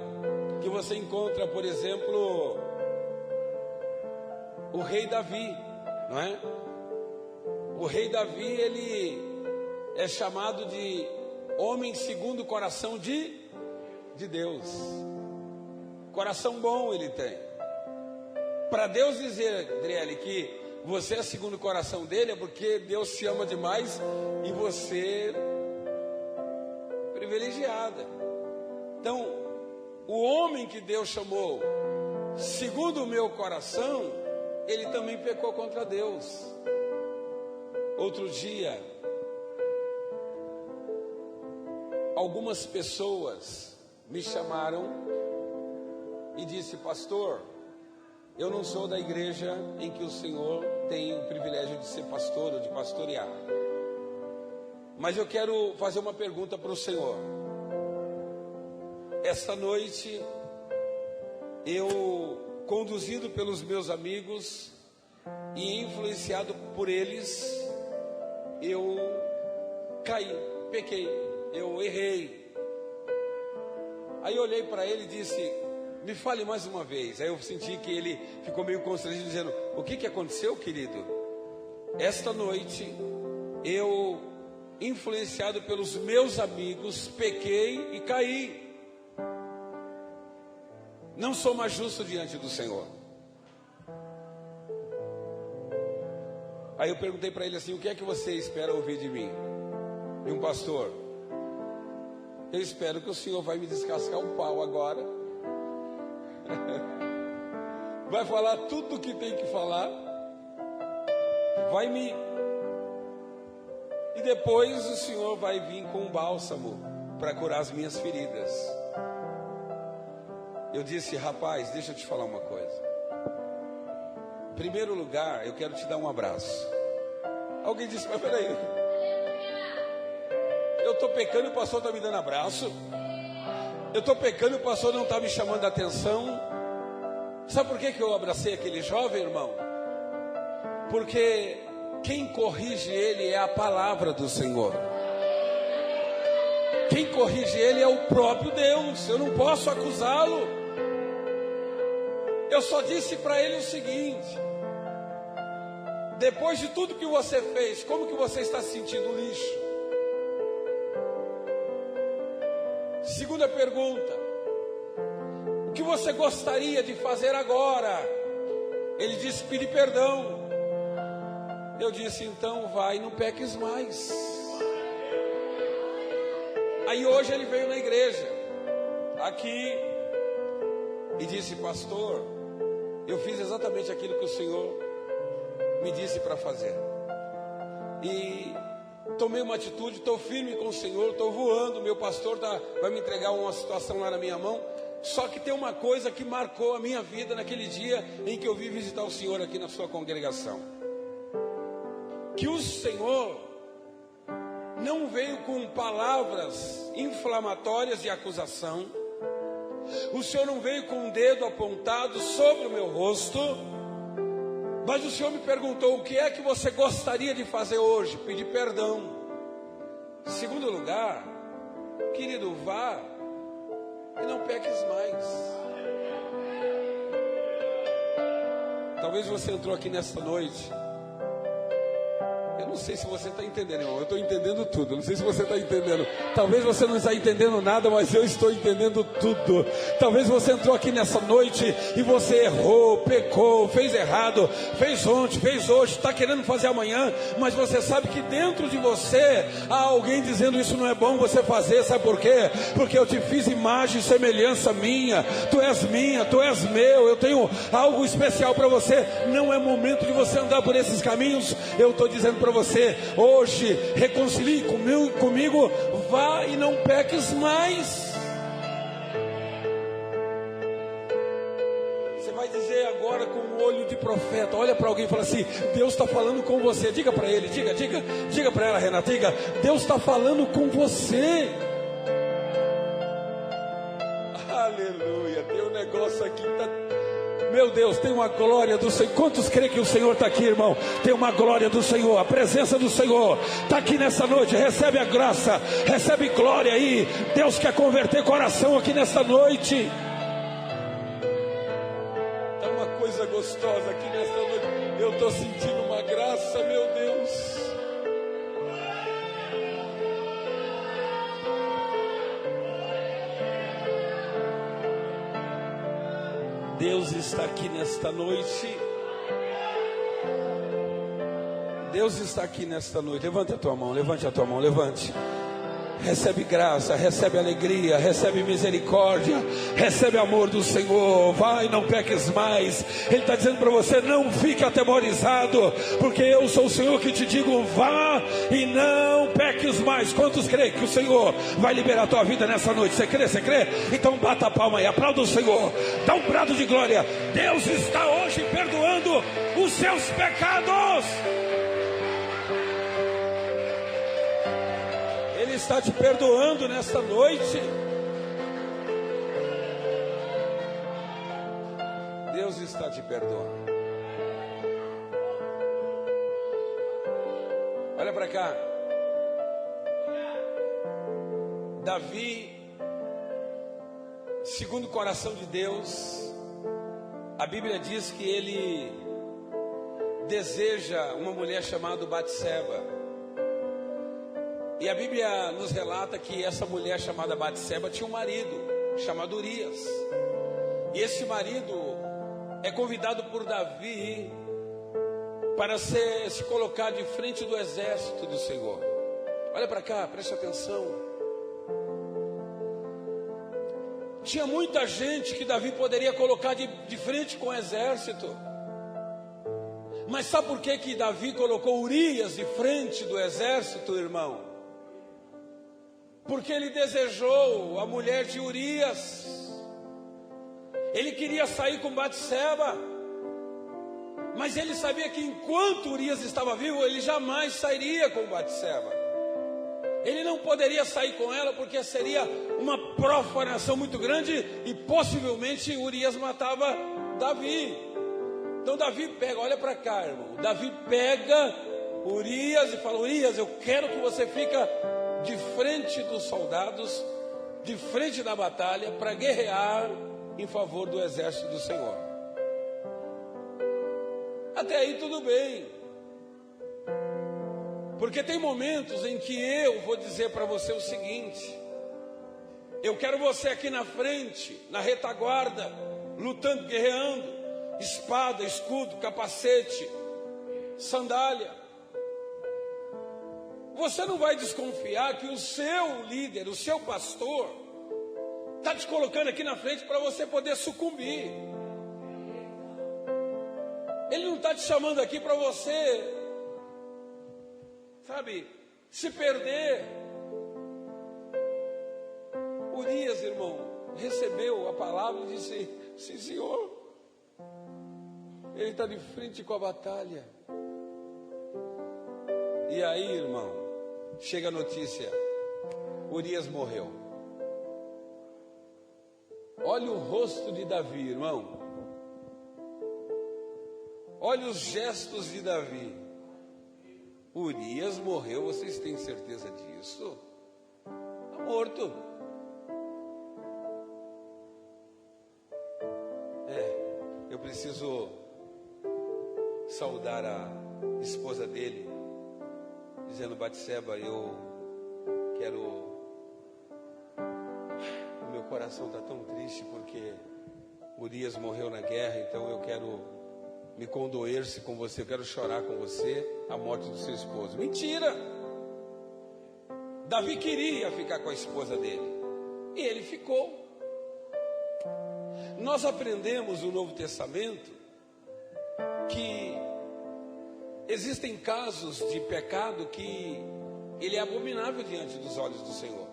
que você encontra, por exemplo, o rei Davi, não é? O rei Davi, ele é chamado de homem segundo o coração de Deus. Coração bom ele tem. Para Deus dizer, Adriele, que você é segundo o coração dele, é porque Deus te ama demais e você privilegiada. Então, o homem que Deus chamou segundo o meu coração, ele também pecou contra Deus. Outro dia, algumas pessoas me chamaram e disse, pastor, eu não sou da igreja em que o senhor tem o privilégio de ser pastor ou de pastorear, mas eu quero fazer uma pergunta para o senhor. Esta noite, eu, conduzido pelos meus amigos e influenciado por eles, eu caí, pequei, eu errei. Aí eu olhei para ele e disse, me fale mais uma vez. Aí eu senti que ele ficou meio constrangido, dizendo, o que aconteceu, querido? Esta noite eu, influenciado pelos meus amigos, pequei e caí. Não sou mais justo diante do Senhor. Aí eu perguntei para ele assim: o que é que você espera ouvir de mim? De um pastor? Eu espero que o Senhor vai me descascar o pau agora. Vai falar tudo o que tem que falar. E depois o Senhor vai vir com um bálsamo para curar as minhas feridas. Eu disse: rapaz, deixa eu te falar uma coisa. Em primeiro lugar, eu quero te dar um abraço. Alguém disse: mas peraí, eu estou pecando e o pastor está me dando abraço. Eu estou pecando e o pastor não está me chamando a atenção. Sabe por que eu abracei aquele jovem, irmão? Porque quem corrige ele é a palavra do Senhor. Quem corrige ele é o próprio Deus. Eu não posso acusá-lo. Eu só disse para ele o seguinte: depois de tudo que você fez, como que você está se sentindo? Lixo. Segunda pergunta: o que você gostaria de fazer agora? Ele disse: pedir perdão. Eu disse: então vai, não peques mais. Aí hoje ele veio na igreja aqui e disse: pastor, eu fiz exatamente aquilo que o Senhor me disse para fazer. E tomei uma atitude, estou firme com o Senhor, estou voando. Meu pastor vai me entregar uma situação lá na minha mão. Só que tem uma coisa que marcou a minha vida naquele dia em que eu vim visitar o Senhor aqui na sua congregação. Que o Senhor não veio com palavras inflamatórias de acusação. O Senhor não veio com um dedo apontado sobre o meu rosto. Mas o Senhor me perguntou: o que é que você gostaria de fazer hoje? Pedir perdão. Segundo lugar, querido, vá e não peques mais. Talvez você entrou aqui nesta noite. Eu não sei se você está entendendo, irmão. Eu estou entendendo tudo. Eu não sei se você está entendendo. Talvez você não está entendendo nada, mas eu estou entendendo tudo. Talvez você entrou aqui nessa noite e você errou, pecou, fez errado, fez ontem, fez hoje, está querendo fazer amanhã, mas você sabe que dentro de você há alguém dizendo: isso não é bom você fazer. Sabe por quê? Porque eu te fiz imagem e semelhança minha. Tu és minha, tu és meu. Eu tenho algo especial para você. Não é momento de você andar por esses caminhos. Eu estou dizendo para você hoje: reconcilie comigo, vá e não peques mais. Você vai dizer agora com o olho de profeta, olha para alguém e fala assim: Deus está falando com você. Diga para ele, diga para ela, Renata, diga: Deus está falando com você. Aleluia. Tem um negócio aqui que está... Meu Deus, tem uma glória do Senhor. Quantos creem que o Senhor está aqui, irmão? Tem uma glória do Senhor, a presença do Senhor está aqui nessa noite. Recebe a graça, recebe glória aí. Deus quer converter coração aqui nessa noite. Está uma coisa gostosa aqui nessa noite. Eu estou sentindo uma graça, meu Deus. Deus está aqui nesta noite. Deus está aqui nesta noite. Levante a tua mão, levante a tua mão, levante. Recebe graça, recebe alegria, recebe misericórdia, recebe amor do Senhor. Vai, não peques mais. Ele está dizendo para você: não fique atemorizado, porque eu sou o Senhor que te digo: vá e não peques mais. Quantos creem que o Senhor vai liberar a tua vida nessa noite? Você crê? Você crê? Então bata a palma aí, aplauda o Senhor, dá um brado de glória. Deus está hoje perdoando os seus pecados. Ele está te perdoando nesta noite. Deus está te perdoando. Olha para cá. Davi, segundo o coração de Deus, a Bíblia diz que ele deseja uma mulher chamada Batseba. E a Bíblia nos relata que essa mulher chamada Batseba tinha um marido chamado Urias. E esse marido é convidado por Davi para se colocar de frente do exército do Senhor. Olha para cá, preste atenção. Tinha muita gente que Davi poderia colocar de frente com o exército. Mas sabe por que Davi colocou Urias de frente do exército, irmão? Porque ele desejou a mulher de Urias. Ele queria sair com Batseba. Mas ele sabia que enquanto Urias estava vivo, ele jamais sairia com Batseba. Ele não poderia sair com ela porque seria uma profanação muito grande e possivelmente Urias matava Davi. Então Davi pega, olha para cá, irmão. Davi pega Urias e fala: Urias, eu quero que você fique de frente dos soldados, de frente da batalha, para guerrear em favor do exército do Senhor. Até aí tudo bem, porque tem momentos em que eu vou dizer para você o seguinte: eu quero você aqui na frente, na retaguarda, lutando, guerreando, espada, escudo, capacete, sandália. Você não vai desconfiar que o seu líder, o seu pastor, está te colocando aqui na frente para você poder sucumbir. Ele não está te chamando aqui para você, sabe, se perder. Urias, irmão, recebeu a palavra e disse: sim, senhor. Ele está de frente com a batalha. E aí, irmão, chega a notícia: Urias morreu. Olha o rosto de Davi, irmão. Olha os gestos de Davi. Urias morreu, vocês têm certeza disso? Está morto. Eu preciso saudar a esposa dele, dizendo: Batseba, eu quero... O meu coração está tão triste porque Urias morreu na guerra, então eu quero me condoer-se com você, eu quero chorar com você a morte do seu esposo. Mentira! Davi queria ficar com a esposa dele e ele ficou. Nós aprendemos no Novo Testamento que existem casos de pecado que ele é abominável diante dos olhos do Senhor.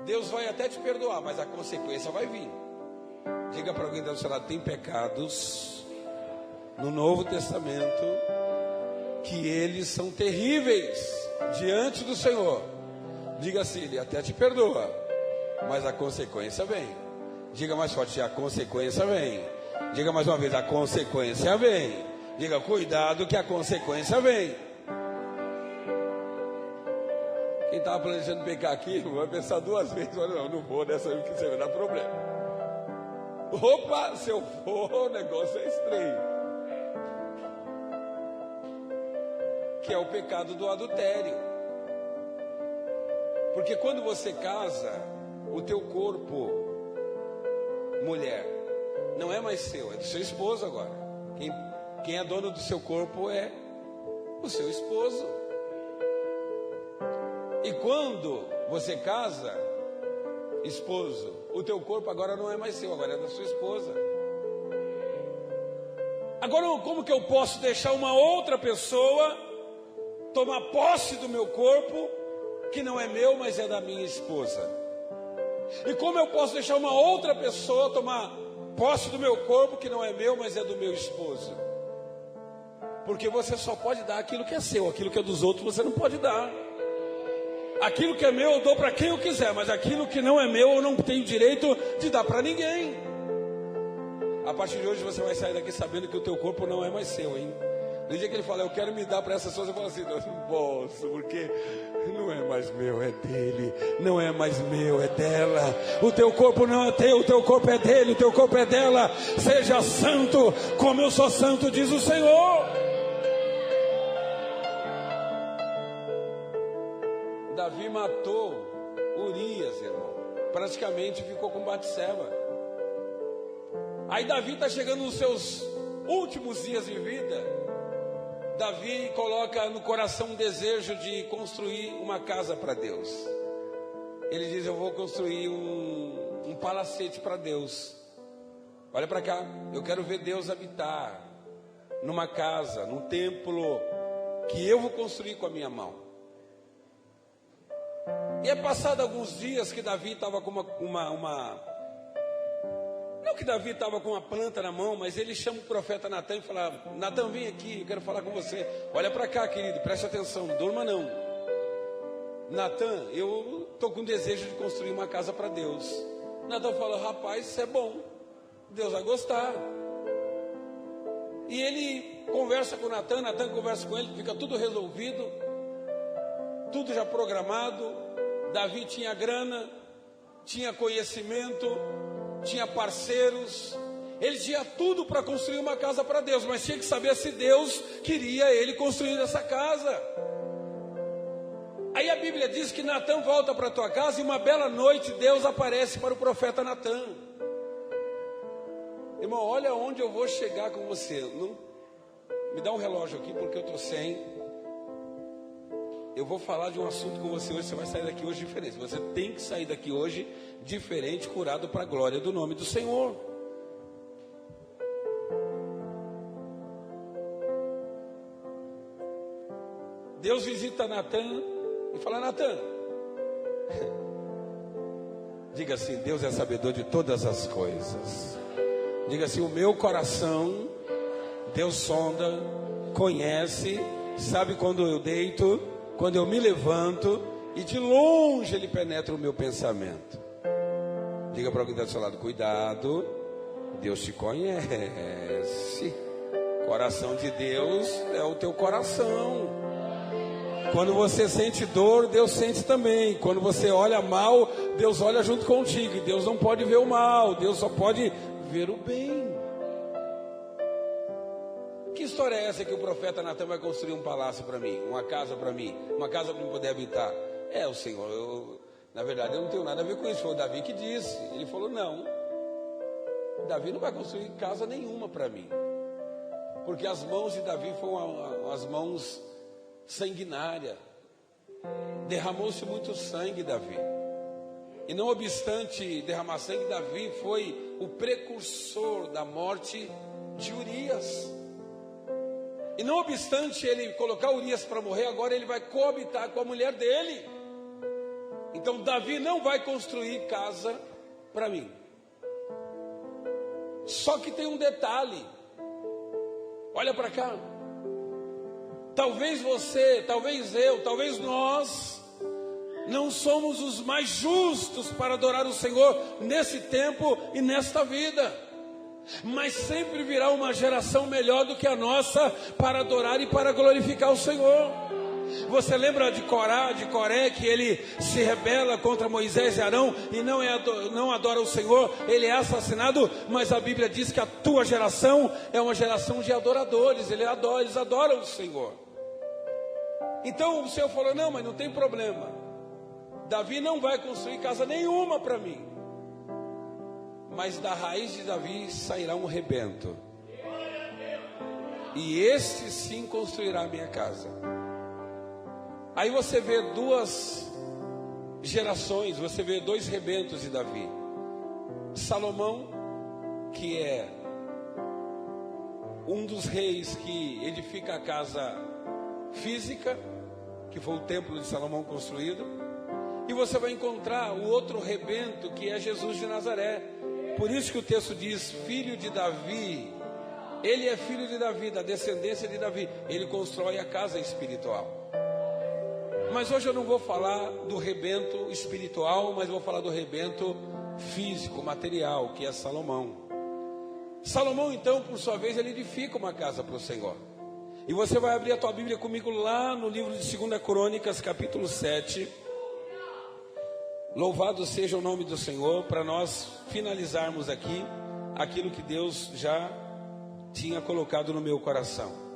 Deus vai até te perdoar, mas a consequência vai vir. Diga para alguém do seu lado: tem pecados no Novo Testamento que eles são terríveis diante do Senhor. Diga assim: ele até te perdoa, mas a consequência vem. Diga mais forte: a consequência vem. Diga mais uma vez: a consequência vem. Diga: cuidado que a consequência vem. Quem estava planejando pecar aqui vai pensar duas vezes: olha, não vou nessa aí, que você vai dar problema. Opa, se eu for, o negócio é estranho. Que é o pecado do adultério. Porque quando você casa, o teu corpo, mulher, não é mais seu, é do seu esposo agora. Quem é dono do seu corpo é o seu esposo. E quando você casa, esposo, o teu corpo agora não é mais seu, agora é da sua esposa. Agora, como que eu posso deixar uma outra pessoa tomar posse do meu corpo, que não é meu, mas é da minha esposa? E como eu posso deixar uma outra pessoa tomar posse do meu corpo, que não é meu, mas é do meu esposo? Porque você só pode dar aquilo que é seu, aquilo que é dos outros você não pode dar. Aquilo que é meu eu dou para quem eu quiser, mas aquilo que não é meu eu não tenho direito de dar para ninguém. A partir de hoje você vai sair daqui sabendo que o teu corpo não é mais seu, hein? No dia que ele fala: eu quero me dar para essa pessoa, você fala assim: não posso, porque não é mais meu, é dele. Não é mais meu, é dela. O teu corpo não é teu, o teu corpo é dele, o teu corpo é dela. Seja santo como eu sou santo, diz o Senhor. Davi matou Urias, irmão. Praticamente ficou com Batseba. Aí Davi está chegando nos seus últimos dias de vida. Davi coloca no coração um desejo de construir uma casa para Deus. Ele diz: eu vou construir um palacete para Deus. Olha para cá, eu quero ver Deus habitar numa casa, num templo que eu vou construir com a minha mão. E é passado alguns dias que Davi estava com não que Davi estava com uma planta na mão, mas ele chama o profeta Natan e fala: Natan, vem aqui, eu quero falar com você. Olha para cá, querido, preste atenção, não durma não. Natan, eu estou com desejo de construir uma casa para Deus. Natan fala: rapaz, isso é bom, Deus vai gostar. E ele conversa com Natan, Natan conversa com ele, fica tudo resolvido, tudo já programado. Davi tinha grana, tinha conhecimento, tinha parceiros, ele tinha tudo para construir uma casa para Deus, mas tinha que saber se Deus queria ele construir essa casa. Aí a Bíblia diz que Natan volta para a tua casa e uma bela noite Deus aparece para o profeta Natan. Irmão, olha onde eu vou chegar com você. Não, me dá um relógio aqui porque eu estou sem. Eu vou falar de um assunto com você hoje. Você vai sair daqui hoje diferente. Você tem que sair daqui hoje diferente, curado para a glória do nome do Senhor. Deus visita Natan e fala: Natan, diga assim: Deus é sabedor de todas as coisas. Diga assim: o meu coração Deus sonda, conhece, sabe quando eu deito, quando eu me levanto, e de longe Ele penetra o meu pensamento. Diga para alguém que está do seu lado: cuidado, Deus te conhece. Coração de Deus é o teu coração. Quando você sente dor, Deus sente também. Quando você olha mal, Deus olha junto contigo. E Deus não pode ver o mal, Deus só pode ver o bem. Que história é essa que o profeta Natan vai construir um palácio para mim, uma casa para mim, uma casa para eu poder habitar? É, o Senhor, na verdade eu não tenho nada a ver com isso. Foi o Davi que disse. Ele falou: não, Davi não vai construir casa nenhuma para mim, porque as mãos de Davi foram as mãos sanguinárias. Derramou-se muito sangue, Davi. E não obstante derramar sangue, Davi foi o precursor da morte de Urias. E não obstante ele colocar Urias para morrer, agora ele vai coabitar com a mulher dele. Então Davi não vai construir casa para mim. Só que tem um detalhe. Olha para cá. Talvez você, talvez eu, talvez nós não somos os mais justos para adorar o Senhor nesse tempo e nesta vida. Mas sempre virá uma geração melhor do que a nossa para adorar e para glorificar o Senhor. Você lembra de Coré, que ele se rebela contra Moisés e Arão e não adora o Senhor, ele é assassinado, mas a Bíblia diz que a tua geração é uma geração de adoradores, eles adoram o Senhor. Então o Senhor falou: não, mas não tem problema, Davi não vai construir casa nenhuma para mim, mas da raiz de Davi sairá um rebento, e este sim construirá a minha casa. Aí você vê duas gerações, você vê dois rebentos de Davi. Salomão, que é um dos reis que edifica a casa física, que foi o templo de Salomão construído. E você vai encontrar o outro rebento, que é Jesus de Nazaré. Por isso que o texto diz: filho de Davi. Ele é filho de Davi, da descendência de Davi. Ele constrói a casa espiritual. Mas hoje eu não vou falar do rebento espiritual, mas vou falar do rebento físico, material, que é Salomão. Salomão, então, por sua vez, ele edifica uma casa para o Senhor. E você vai abrir a tua Bíblia comigo lá no livro de 2 Crônicas, capítulo 7. Louvado seja o nome do Senhor, para nós finalizarmos aqui aquilo que Deus já tinha colocado no meu coração.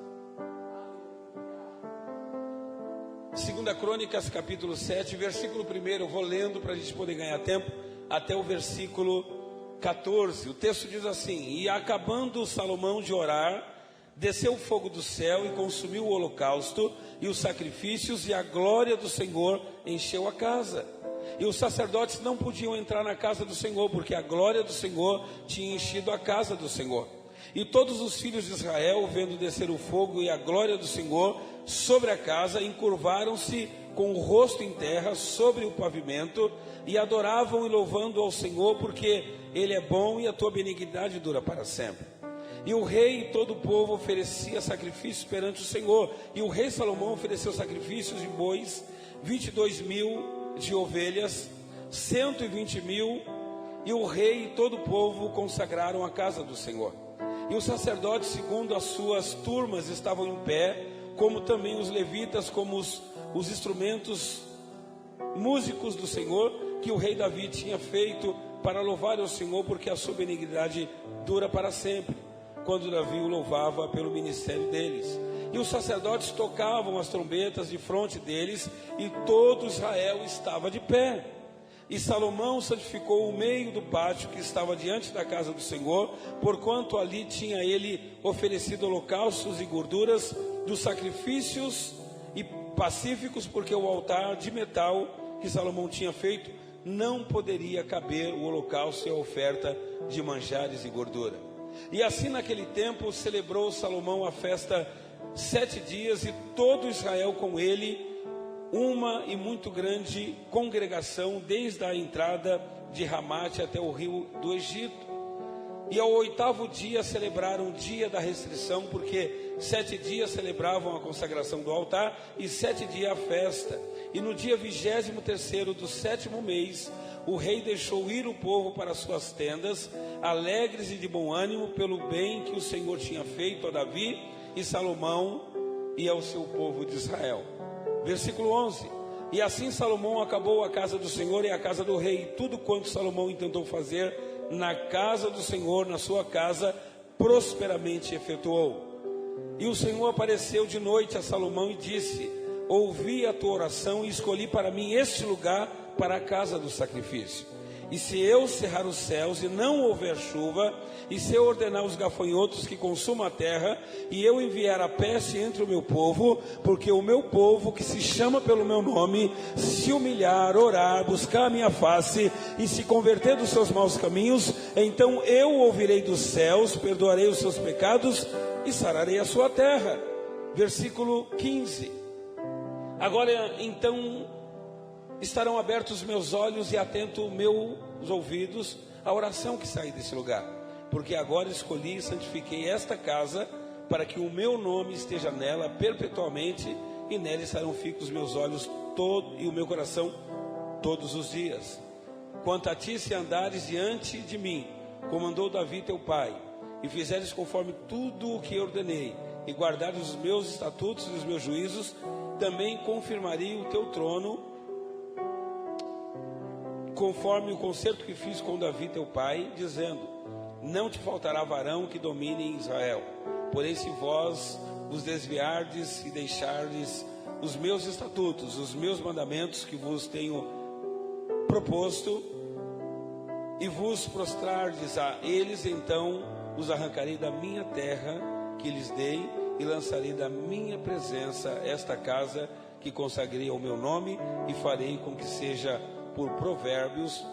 2 Crônicas, capítulo 7, versículo 1, eu vou lendo para a gente poder ganhar tempo, até o versículo 14. O texto diz assim: E acabando Salomão de orar, desceu o fogo do céu e consumiu o holocausto e os sacrifícios, e a glória do Senhor encheu a casa. E os sacerdotes não podiam entrar na casa do Senhor, porque a glória do Senhor tinha enchido a casa do Senhor. E todos os filhos de Israel, vendo descer o fogo e a glória do Senhor sobre a casa, encurvaram-se com o rosto em terra sobre o pavimento, e adoravam e louvando ao Senhor, porque Ele é bom e a tua benignidade dura para sempre. E o rei e todo o povo oferecia sacrifícios perante o Senhor. E o rei Salomão ofereceu sacrifícios de bois, 22.000 de ovelhas, 120.000. E o rei e todo o povo consagraram a casa do Senhor. E os sacerdotes, segundo as suas turmas, estavam em pé, como também os levitas, como os instrumentos músicos do Senhor, que o rei Davi tinha feito para louvar ao Senhor, porque a sua benignidade dura para sempre, quando Davi o louvava pelo ministério deles. E os sacerdotes tocavam as trombetas de fronte deles, e todo Israel estava de pé. E Salomão santificou o meio do pátio que estava diante da casa do Senhor, porquanto ali tinha ele oferecido holocaustos e gorduras dos sacrifícios e pacíficos, porque o altar de metal que Salomão tinha feito não poderia caber o holocausto e a oferta de manjares e gordura. E assim naquele tempo celebrou Salomão a festa 7 dias, e todo Israel com ele, uma e muito grande congregação, desde a entrada de Ramate até o rio do Egito. E ao 8º dia celebraram o dia da restrição, porque 7 dias celebravam a consagração do altar e 7 dias a festa. E no dia 23º do 7º mês, o rei deixou ir o povo para suas tendas, alegres e de bom ânimo, pelo bem que o Senhor tinha feito a Davi e Salomão e ao seu povo de Israel. Versículo 11: E assim Salomão acabou a casa do Senhor e a casa do rei, e tudo quanto Salomão intentou fazer na casa do Senhor, na sua casa, prosperamente efetuou. E o Senhor apareceu de noite a Salomão e disse: Ouvi a tua oração e escolhi para mim este lugar para a casa do sacrifício. E se eu cerrar os céus e não houver chuva, e se eu ordenar os gafanhotos que consumam a terra, e eu enviar a peste entre o meu povo, porque o meu povo que se chama pelo meu nome, se humilhar, orar, buscar a minha face, e se converter dos seus maus caminhos, então eu ouvirei dos céus, perdoarei os seus pecados, e sararei a sua terra. Versículo 15. Agora então estarão abertos os meus olhos e atentos meus ouvidos à oração que saí desse lugar, porque agora escolhi e santifiquei esta casa, para que o meu nome esteja nela perpetuamente, e nela estarão fixos os meus olhos e o meu coração todos os dias. Quanto a ti, se andares diante de mim, como andou Davi teu pai, e fizeres conforme tudo o que ordenei, e guardares os meus estatutos e os meus juízos, também confirmarei o teu trono, conforme o concerto que fiz com Davi teu pai, dizendo: não te faltará varão que domine em Israel. Porém, se vós vos desviardes e deixardes os meus estatutos, os meus mandamentos que vos tenho proposto, e vos prostrardes a eles, então os arrancarei da minha terra que lhes dei, e lançarei da minha presença esta casa que consagrei ao meu nome, e farei com que seja por provérbios,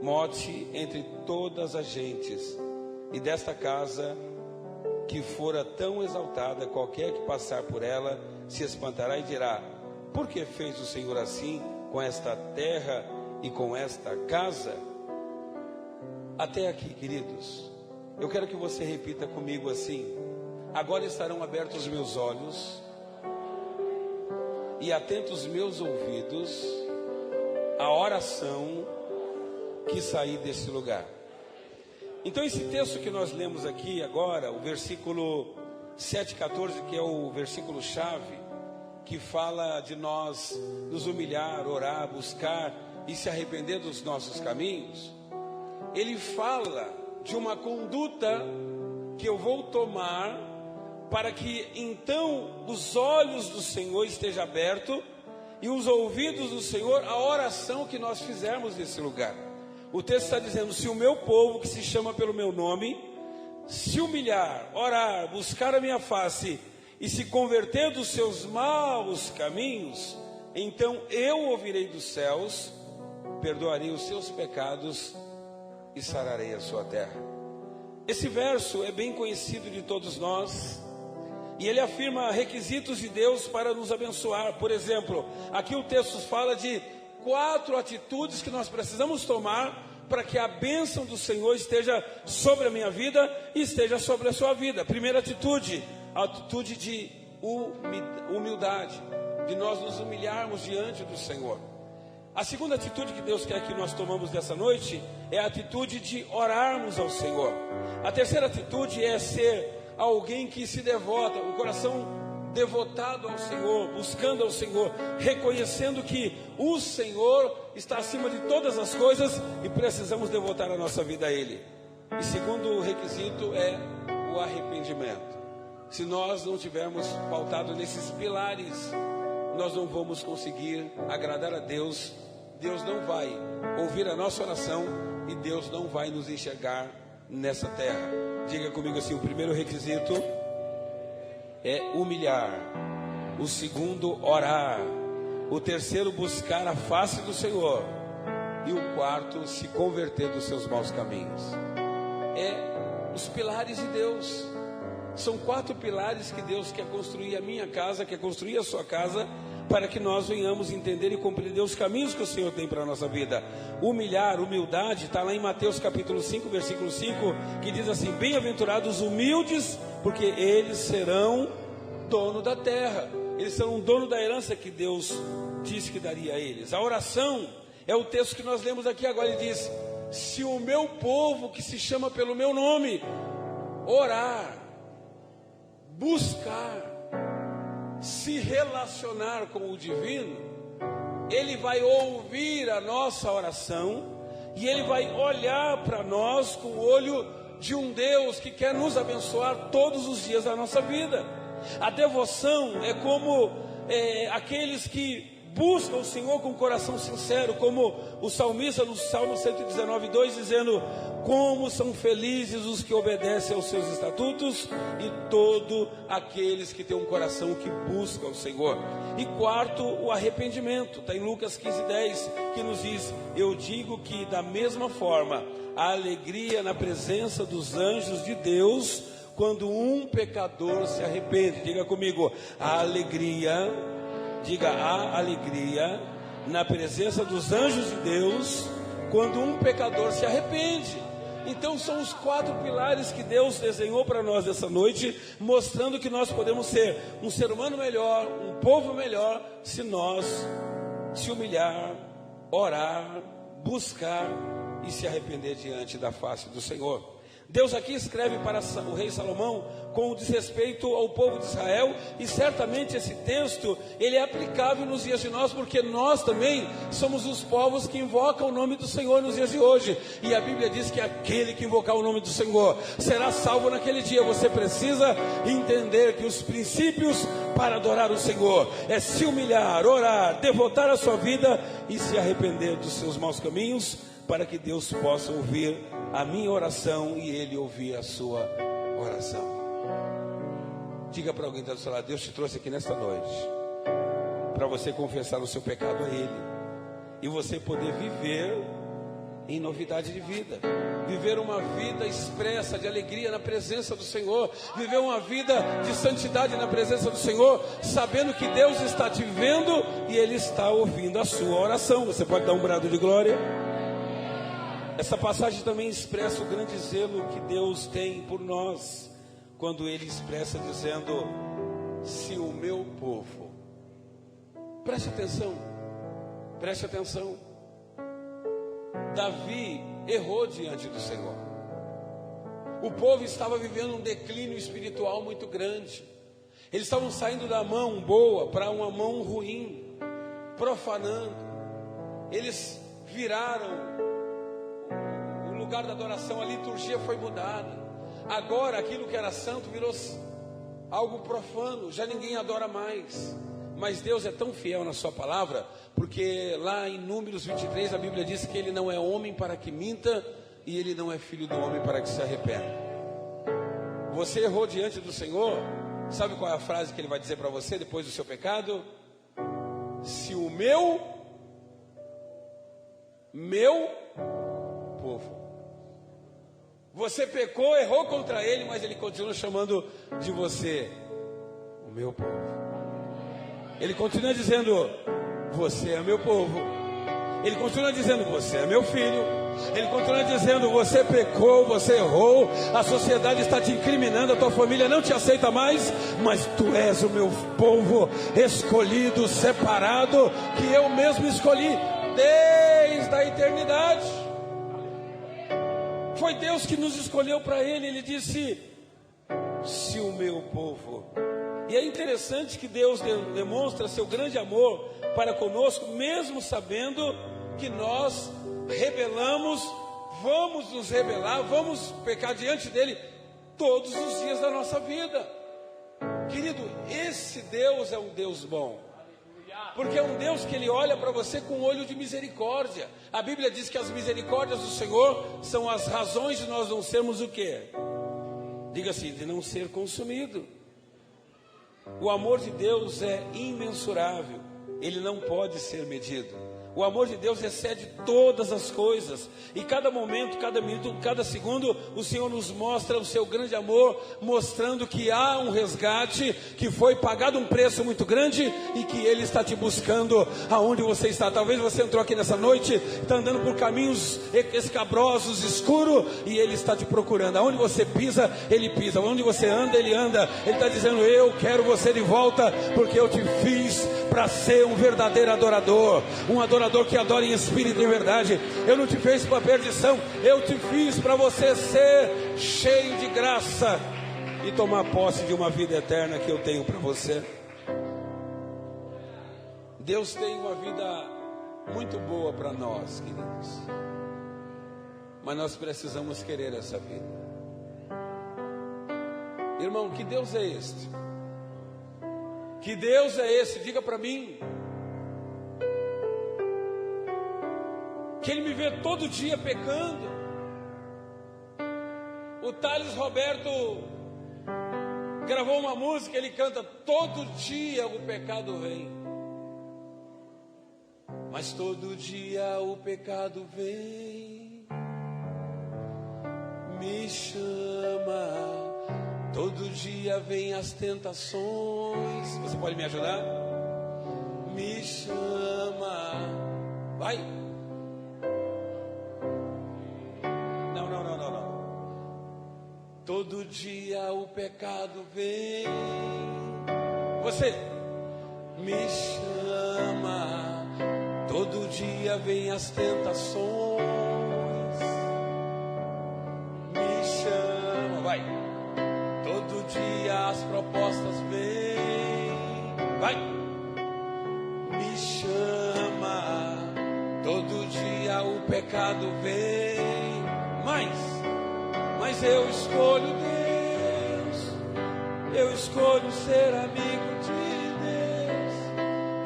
mote entre todas as gentes. E desta casa que fora tão exaltada, qualquer que passar por ela se espantará e dirá: por que fez o Senhor assim com esta terra e com esta casa? Até aqui, queridos, eu quero que você repita comigo assim: agora estarão abertos os meus olhos e atentos os meus ouvidos a oração que saí desse lugar. Então esse texto que nós lemos aqui agora, o versículo 7,14, que é o versículo chave, que fala de nós nos humilhar, orar, buscar e se arrepender dos nossos caminhos, ele fala de uma conduta que eu vou tomar para que então os olhos do Senhor estejam abertos e os ouvidos do Senhor à oração que nós fizermos nesse lugar. O texto está dizendo: se o meu povo, que se chama pelo meu nome, se humilhar, orar, buscar a minha face e se converter dos seus maus caminhos, então eu ouvirei dos céus, perdoarei os seus pecados e sararei a sua terra. Esse verso é bem conhecido de todos nós, e ele afirma requisitos de Deus para nos abençoar. Por exemplo, aqui o texto fala de 4 atitudes que nós precisamos tomar para que a bênção do Senhor esteja sobre a minha vida e esteja sobre a sua vida. Primeira atitude, a atitude de humildade, de nós nos humilharmos diante do Senhor. A segunda atitude que Deus quer que nós tomamos dessa noite é a atitude de orarmos ao Senhor. A terceira atitude é ser alguém que se devota, um coração devotado ao Senhor, buscando ao Senhor, reconhecendo que o Senhor está acima de todas as coisas e precisamos devotar a nossa vida a Ele. E segundo requisito é o arrependimento. Se nós não tivermos pautado nesses pilares, nós não vamos conseguir agradar a Deus. Deus não vai ouvir a nossa oração e Deus não vai nos enxergar nessa terra. Diga comigo assim: o primeiro requisito é humilhar, o segundo, orar, o terceiro, buscar a face do Senhor, e o quarto, se converter dos seus maus caminhos. É os pilares de Deus. São 4 pilares que Deus quer construir a minha casa, quer construir a sua casa, para que nós venhamos entender e compreender os caminhos que o Senhor tem para a nossa vida. Humilhar, humildade, está lá em Mateus capítulo 5, versículo 5, que diz assim: bem-aventurados humildes, porque eles serão dono da terra, eles serão dono da herança que Deus disse que daria a eles. A oração é o texto que nós lemos aqui agora. Ele diz: se o meu povo, que se chama pelo meu nome, orar, buscar, se relacionar com o divino, Ele vai ouvir a nossa oração e Ele vai olhar para nós com o olho de um Deus que quer nos abençoar todos os dias da nossa vida. A devoção é como aqueles que buscam o Senhor com o coração sincero, como o salmista no Salmo 119:2, dizendo: como são felizes os que obedecem aos seus estatutos e todos aqueles que têm um coração que busca o Senhor. E quarto, o arrependimento. Está em Lucas 15:10, que nos diz: eu digo que da mesma forma a alegria na presença dos anjos de Deus quando um pecador se arrepende. Diga comigo: a alegria. Diga: a alegria na presença dos anjos de Deus quando um pecador se arrepende. Então são os 4 pilares que Deus desenhou para nós essa noite, mostrando que nós podemos ser um ser humano melhor, um povo melhor, se nós se humilhar, orar, buscar e se arrepender diante da face do Senhor. Deus aqui escreve para o rei Salomão com desrespeito ao povo de Israel, e certamente esse texto ele é aplicável nos dias de nós, porque nós também somos os povos que invocam o nome do Senhor nos dias de hoje, e a Bíblia diz que aquele que invocar o nome do Senhor será salvo naquele dia. Você precisa entender que os princípios para adorar o Senhor é se humilhar, orar, devotar a sua vida e se arrepender dos seus maus caminhos, para que Deus possa ouvir a minha oração e Ele ouvir a sua oração. Diga para alguém que está do seu lado: Deus te trouxe aqui nesta noite para você confessar o seu pecado a Ele e você poder viver em novidade de vida, viver uma vida expressa de alegria na presença do Senhor, viver uma vida de santidade na presença do Senhor, sabendo que Deus está te vendo e Ele está ouvindo a sua oração. Você pode dar um brado de glória? Essa passagem também expressa o grande zelo que Deus tem por nós, quando Ele expressa dizendo: se o meu povo, preste atenção, preste atenção. Davi errou diante do Senhor. O povo estava vivendo um declínio espiritual muito grande. Eles estavam saindo da mão boa para uma mão ruim, profanando. Eles viraram o lugar da adoração, a liturgia foi mudada. Agora aquilo que era santo virou algo profano, já ninguém adora mais. Mas Deus é tão fiel na sua palavra, porque lá em Números 23 a Bíblia diz que Ele não é homem para que minta, e Ele não é filho do homem para que se arrependa. Você errou diante do Senhor, sabe qual é a frase que Ele vai dizer para você depois do seu pecado? Se o meu povo. Você pecou, errou contra Ele, mas Ele continua chamando de você o meu povo. Ele continua dizendo, você é meu povo. Ele continua dizendo, você é meu filho. Ele continua dizendo, você pecou, você errou, a sociedade está te incriminando, a tua família não te aceita mais, mas tu és o meu povo, escolhido, separado, que eu mesmo escolhi desde a eternidade. Foi Deus que nos escolheu para Ele. Ele disse, se o meu povo. E é interessante que Deus demonstra seu grande amor para conosco, mesmo sabendo que nós rebelamos, vamos nos rebelar, vamos pecar diante dele todos os dias da nossa vida. Querido, esse Deus é um Deus bom, porque é um Deus que Ele olha para você com um olho de misericórdia. A Bíblia diz que as misericórdias do Senhor são as razões de nós não sermos o quê? Diga assim, de não ser consumido. O amor de Deus é imensurável, Ele não pode ser medido. O amor de Deus excede todas as coisas. E cada momento, cada minuto, cada segundo, o Senhor nos mostra o seu grande amor, mostrando que há um resgate, que foi pagado um preço muito grande e que Ele está te buscando aonde você está. Talvez você entrou aqui nessa noite, está andando por caminhos escabrosos, escuros, e Ele está te procurando. Aonde você pisa, Ele pisa. Onde você anda, Ele anda. Ele está dizendo, eu quero você de volta, porque eu te fiz para ser um verdadeiro adorador, um adorador que adora em espírito e em verdade. Eu não te fiz para perdição, eu te fiz para você ser cheio de graça e tomar posse de uma vida eterna que eu tenho para você. Deus tem uma vida muito boa para nós, queridos, mas nós precisamos querer essa vida. Irmão, que Deus é este? Que Deus é esse? Diga para mim. Que Ele me vê todo dia pecando. O Thales Roberto gravou uma música, ele canta, todo dia o pecado vem. Mas todo dia o pecado vem, me chama. Todo dia vem as tentações. Você pode me ajudar? Me chama. Vai. Não. Todo dia o pecado vem. Você. Me chama. Todo dia vem as tentações. Me chama. Vai. Todo dia as propostas vêm. Vai. Me chama. Todo dia o pecado vem. Mas eu escolho Deus. Eu escolho ser amigo de Deus.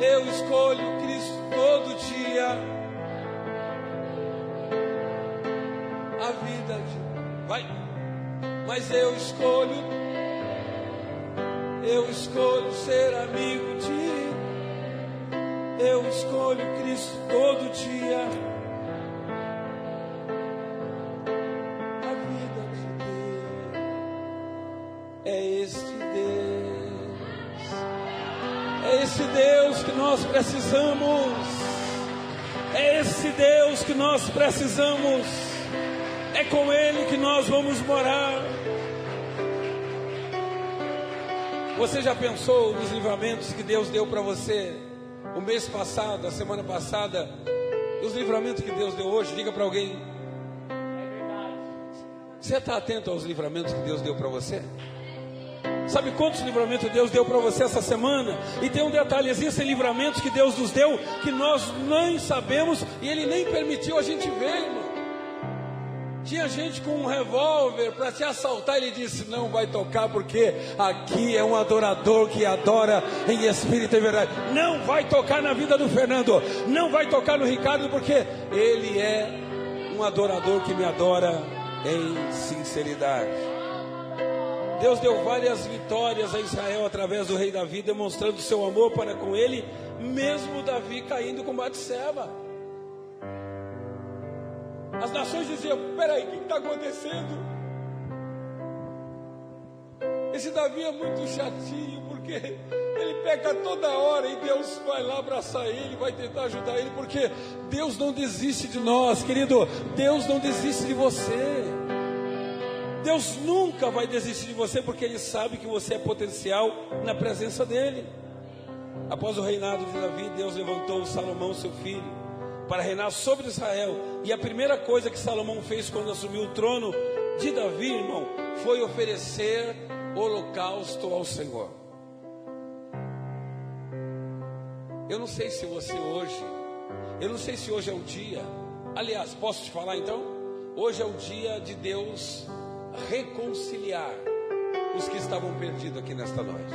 Eu escolho Cristo todo dia. A vida de... Vai. Mas eu escolho ser amigo de... Eu escolho Cristo todo dia. A vida de Deus é este Deus. É esse Deus que nós precisamos. É esse Deus que nós precisamos. É com Ele que nós vamos morar. Você já pensou nos livramentos que Deus deu para você o mês passado, a semana passada, e os livramentos que Deus deu hoje? Diga para alguém. Você está atento aos livramentos que Deus deu para você? Sabe quantos livramentos Deus deu para você essa semana? E tem um detalhe, existem livramentos que Deus nos deu que nós nem sabemos e Ele nem permitiu a gente ver, irmão. Tinha gente com um revólver para te assaltar. Ele disse: não vai tocar, porque aqui é um adorador que adora em espírito e verdade. Não vai tocar na vida do Fernando, não vai tocar no Ricardo, porque ele é um adorador que me adora em sinceridade. Deus deu várias vitórias a Israel através do rei Davi, demonstrando seu amor para com ele, mesmo Davi caindo com Batseba. As nações diziam: peraí, o que está acontecendo? Esse Davi é muito chatinho, porque ele peca toda hora, e Deus vai lá abraçar ele, vai tentar ajudar ele, porque Deus não desiste de nós, querido. Deus não desiste de você. Deus nunca vai desistir de você, porque Ele sabe que você é potencial na presença dEle. Após o reinado de Davi, Deus levantou Salomão, seu filho, para reinar sobre Israel. E a primeira coisa que Salomão fez quando assumiu o trono de Davi, irmão, foi oferecer holocausto ao Senhor. Eu não sei se você hoje, eu não sei se hoje é o dia. Aliás, posso te falar então? Hoje é o dia de Deus reconciliar os que estavam perdidos aqui nesta noite.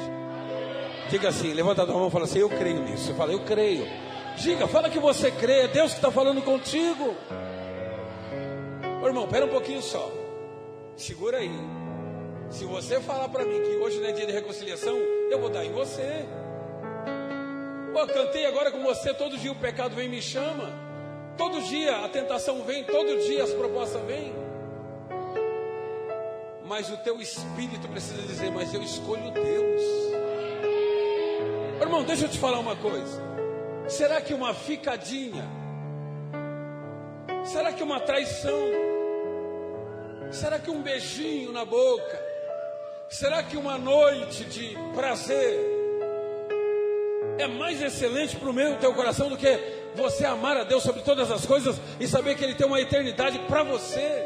Diga assim, levanta a tua mão e fala assim: eu creio nisso. Eu falo: eu creio. Diga, fala que você crê, é Deus que está falando contigo. Ô, irmão, espera um pouquinho só, segura aí. Se você falar para mim que hoje não é dia de reconciliação, eu vou dar em você. Pô, cantei agora com você: todo dia o pecado vem e me chama, todo dia a tentação vem, todo dia as propostas vêm. Mas o teu espírito precisa dizer: mas eu escolho Deus. Irmão, deixa eu te falar uma coisa. Será que uma ficadinha, será que uma traição, será que um beijinho na boca, será que uma noite de prazer é mais excelente para o meu e teu coração do que você amar a Deus sobre todas as coisas e saber que Ele tem uma eternidade para você?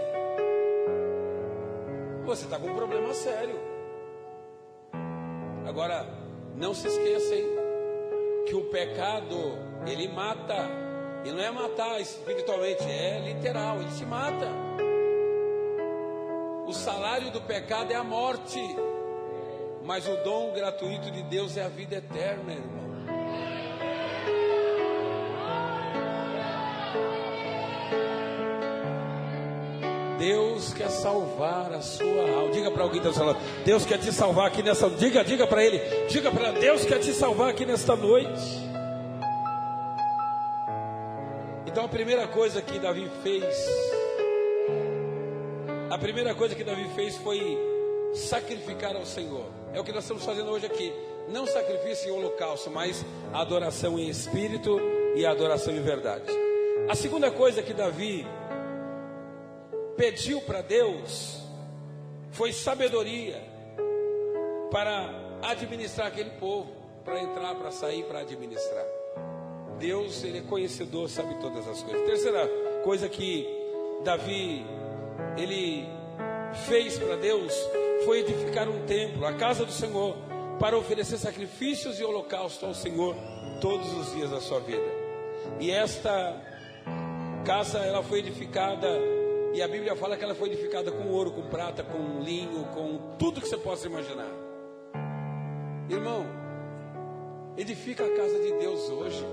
Você está com um problema sério. Agora, não se esqueça, hein, que o pecado, ele mata. E não é matar espiritualmente, é literal, ele te mata. O salário do pecado é a morte, mas o dom gratuito de Deus é a vida eterna, irmão. Deus quer salvar a sua alma. Diga para alguém que está falando: Deus quer te salvar aqui nessa. Diga para ele, diga para Deus quer te salvar aqui nesta noite. Então a primeira coisa que Davi fez foi sacrificar ao Senhor. É o que nós estamos fazendo hoje aqui. Não sacrifício em holocausto, mas adoração em espírito e adoração em verdade. A segunda coisa que Davi pediu para Deus foi sabedoria para administrar aquele povo, para entrar, para sair, para administrar. Deus, Ele é conhecedor, sabe todas as coisas. Terceira coisa que Davi, ele fez para Deus, foi edificar um templo, a casa do Senhor, para oferecer sacrifícios e holocausto ao Senhor todos os dias da sua vida. E esta casa, ela foi edificada, e a Bíblia fala que ela foi edificada com ouro, com prata, com linho, com tudo que você possa imaginar. Irmão, edifica a casa de Deus hoje.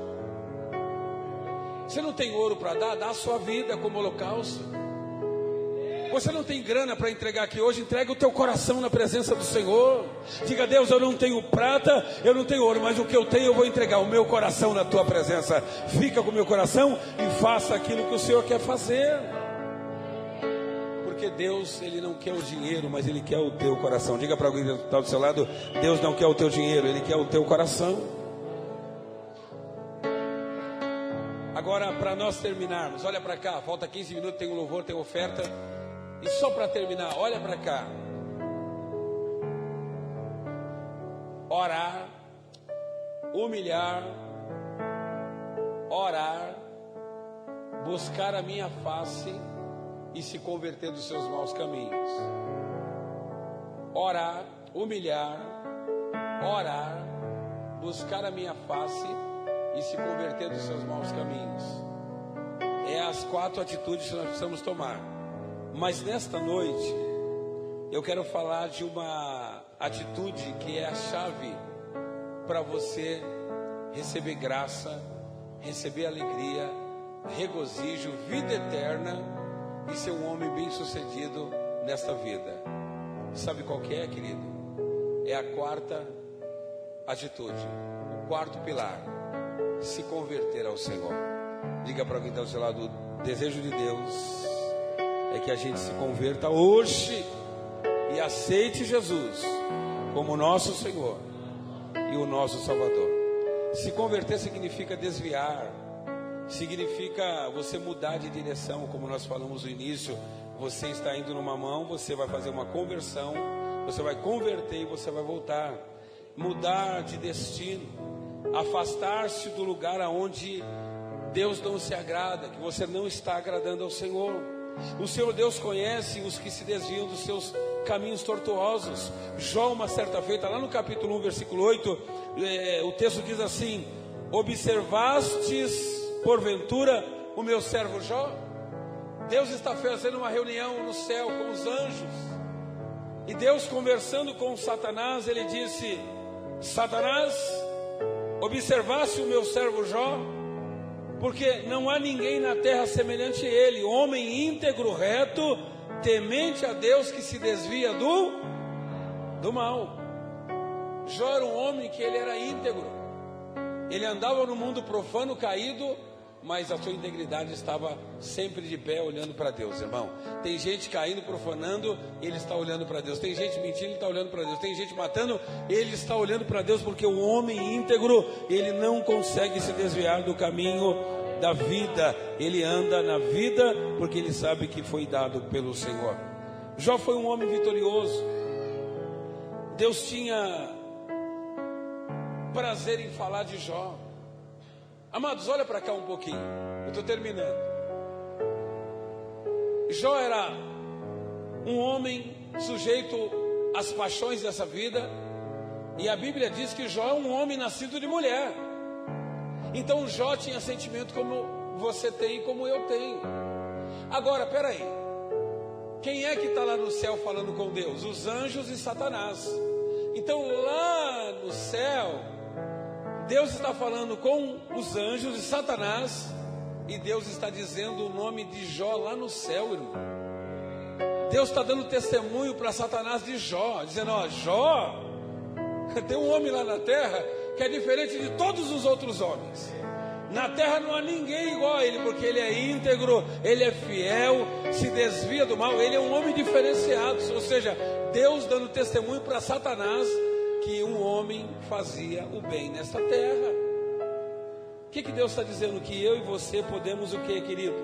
Você não tem ouro para dar? Dá a sua vida como holocausto. Você não tem grana para entregar aqui hoje? Entrega o teu coração na presença do Senhor. Diga: Deus, eu não tenho prata, eu não tenho ouro, mas o que eu tenho eu vou entregar, o meu coração na tua presença. Fica com o meu coração e faça aquilo que o Senhor quer fazer. Porque Deus, Ele não quer o dinheiro, mas Ele quer o teu coração. Diga para alguém que está do seu lado: Deus não quer o teu dinheiro, Ele quer o teu coração. Agora, para nós terminarmos, olha para cá, falta 15 minutos, tem um louvor, tem oferta. E só para terminar, olha para cá. Orar, humilhar, orar, buscar a minha face e se converter dos seus maus caminhos. Orar, humilhar, orar, buscar a minha face e se converter dos seus maus caminhos. É as 4 atitudes que nós precisamos tomar. Mas nesta noite, eu quero falar de uma atitude que é a chave para você receber graça, receber alegria, regozijo, vida eterna e ser um homem bem-sucedido nesta vida. Sabe qual que é, querido? É a quarta atitude, o quarto pilar: se converter ao Senhor. Diga para alguém que está ao seu lado: o desejo de Deus é que a gente se converta hoje e aceite Jesus como nosso Senhor e o nosso Salvador. Se converter significa desviar, significa você mudar de direção, como nós falamos no início. Você está indo numa mão, você vai fazer uma conversão, você vai converter e você vai voltar. Mudar de destino, afastar-se do lugar aonde Deus não se agrada, que você não está agradando ao Senhor. O Senhor Deus conhece os que se desviam dos seus caminhos tortuosos. Jó, uma certa feita, lá no capítulo 1, versículo 8, o texto diz assim: observastes porventura o meu servo Jó? Deus está fazendo uma reunião no céu com os anjos, e Deus, conversando com Satanás, ele disse: Satanás, observaste o meu servo Jó? Porque não há ninguém na terra semelhante a ele, homem íntegro, reto, temente a Deus, que se desvia do mal. Jó era um homem que ele era íntegro, ele andava no mundo profano, caído, mas a sua integridade estava sempre de pé, olhando para Deus. Irmão, tem gente caindo, profanando, ele está olhando para Deus. Tem gente mentindo, ele está olhando para Deus. Tem gente matando, ele está olhando para Deus, porque o homem íntegro, ele não consegue se desviar do caminho da vida. Ele anda na vida porque ele sabe que foi dado pelo Senhor. Jó foi um homem vitorioso. Deus tinha prazer em falar de Jó. Amados, olha para cá um pouquinho, eu estou terminando. Jó era um homem sujeito às paixões dessa vida, e a Bíblia diz que Jó é um homem nascido de mulher. Então Jó tinha sentimento como você tem e como eu tenho. Agora, peraí, quem é que está lá no céu falando com Deus? Os anjos e Satanás. Então lá no céu, Deus está falando com os anjos e Satanás, e Deus está dizendo o nome de Jó lá no céu, irmão. Deus está dando testemunho para Satanás de Jó, dizendo: ó, Jó, tem um homem lá na terra que é diferente de todos os outros homens. Na terra não há ninguém igual a ele, porque ele é íntegro, ele é fiel, se desvia do mal, ele é um homem diferenciado. Ou seja, Deus dando testemunho para Satanás que um homem fazia o bem nesta terra. O que Deus está dizendo? Que eu e você podemos o que, querido?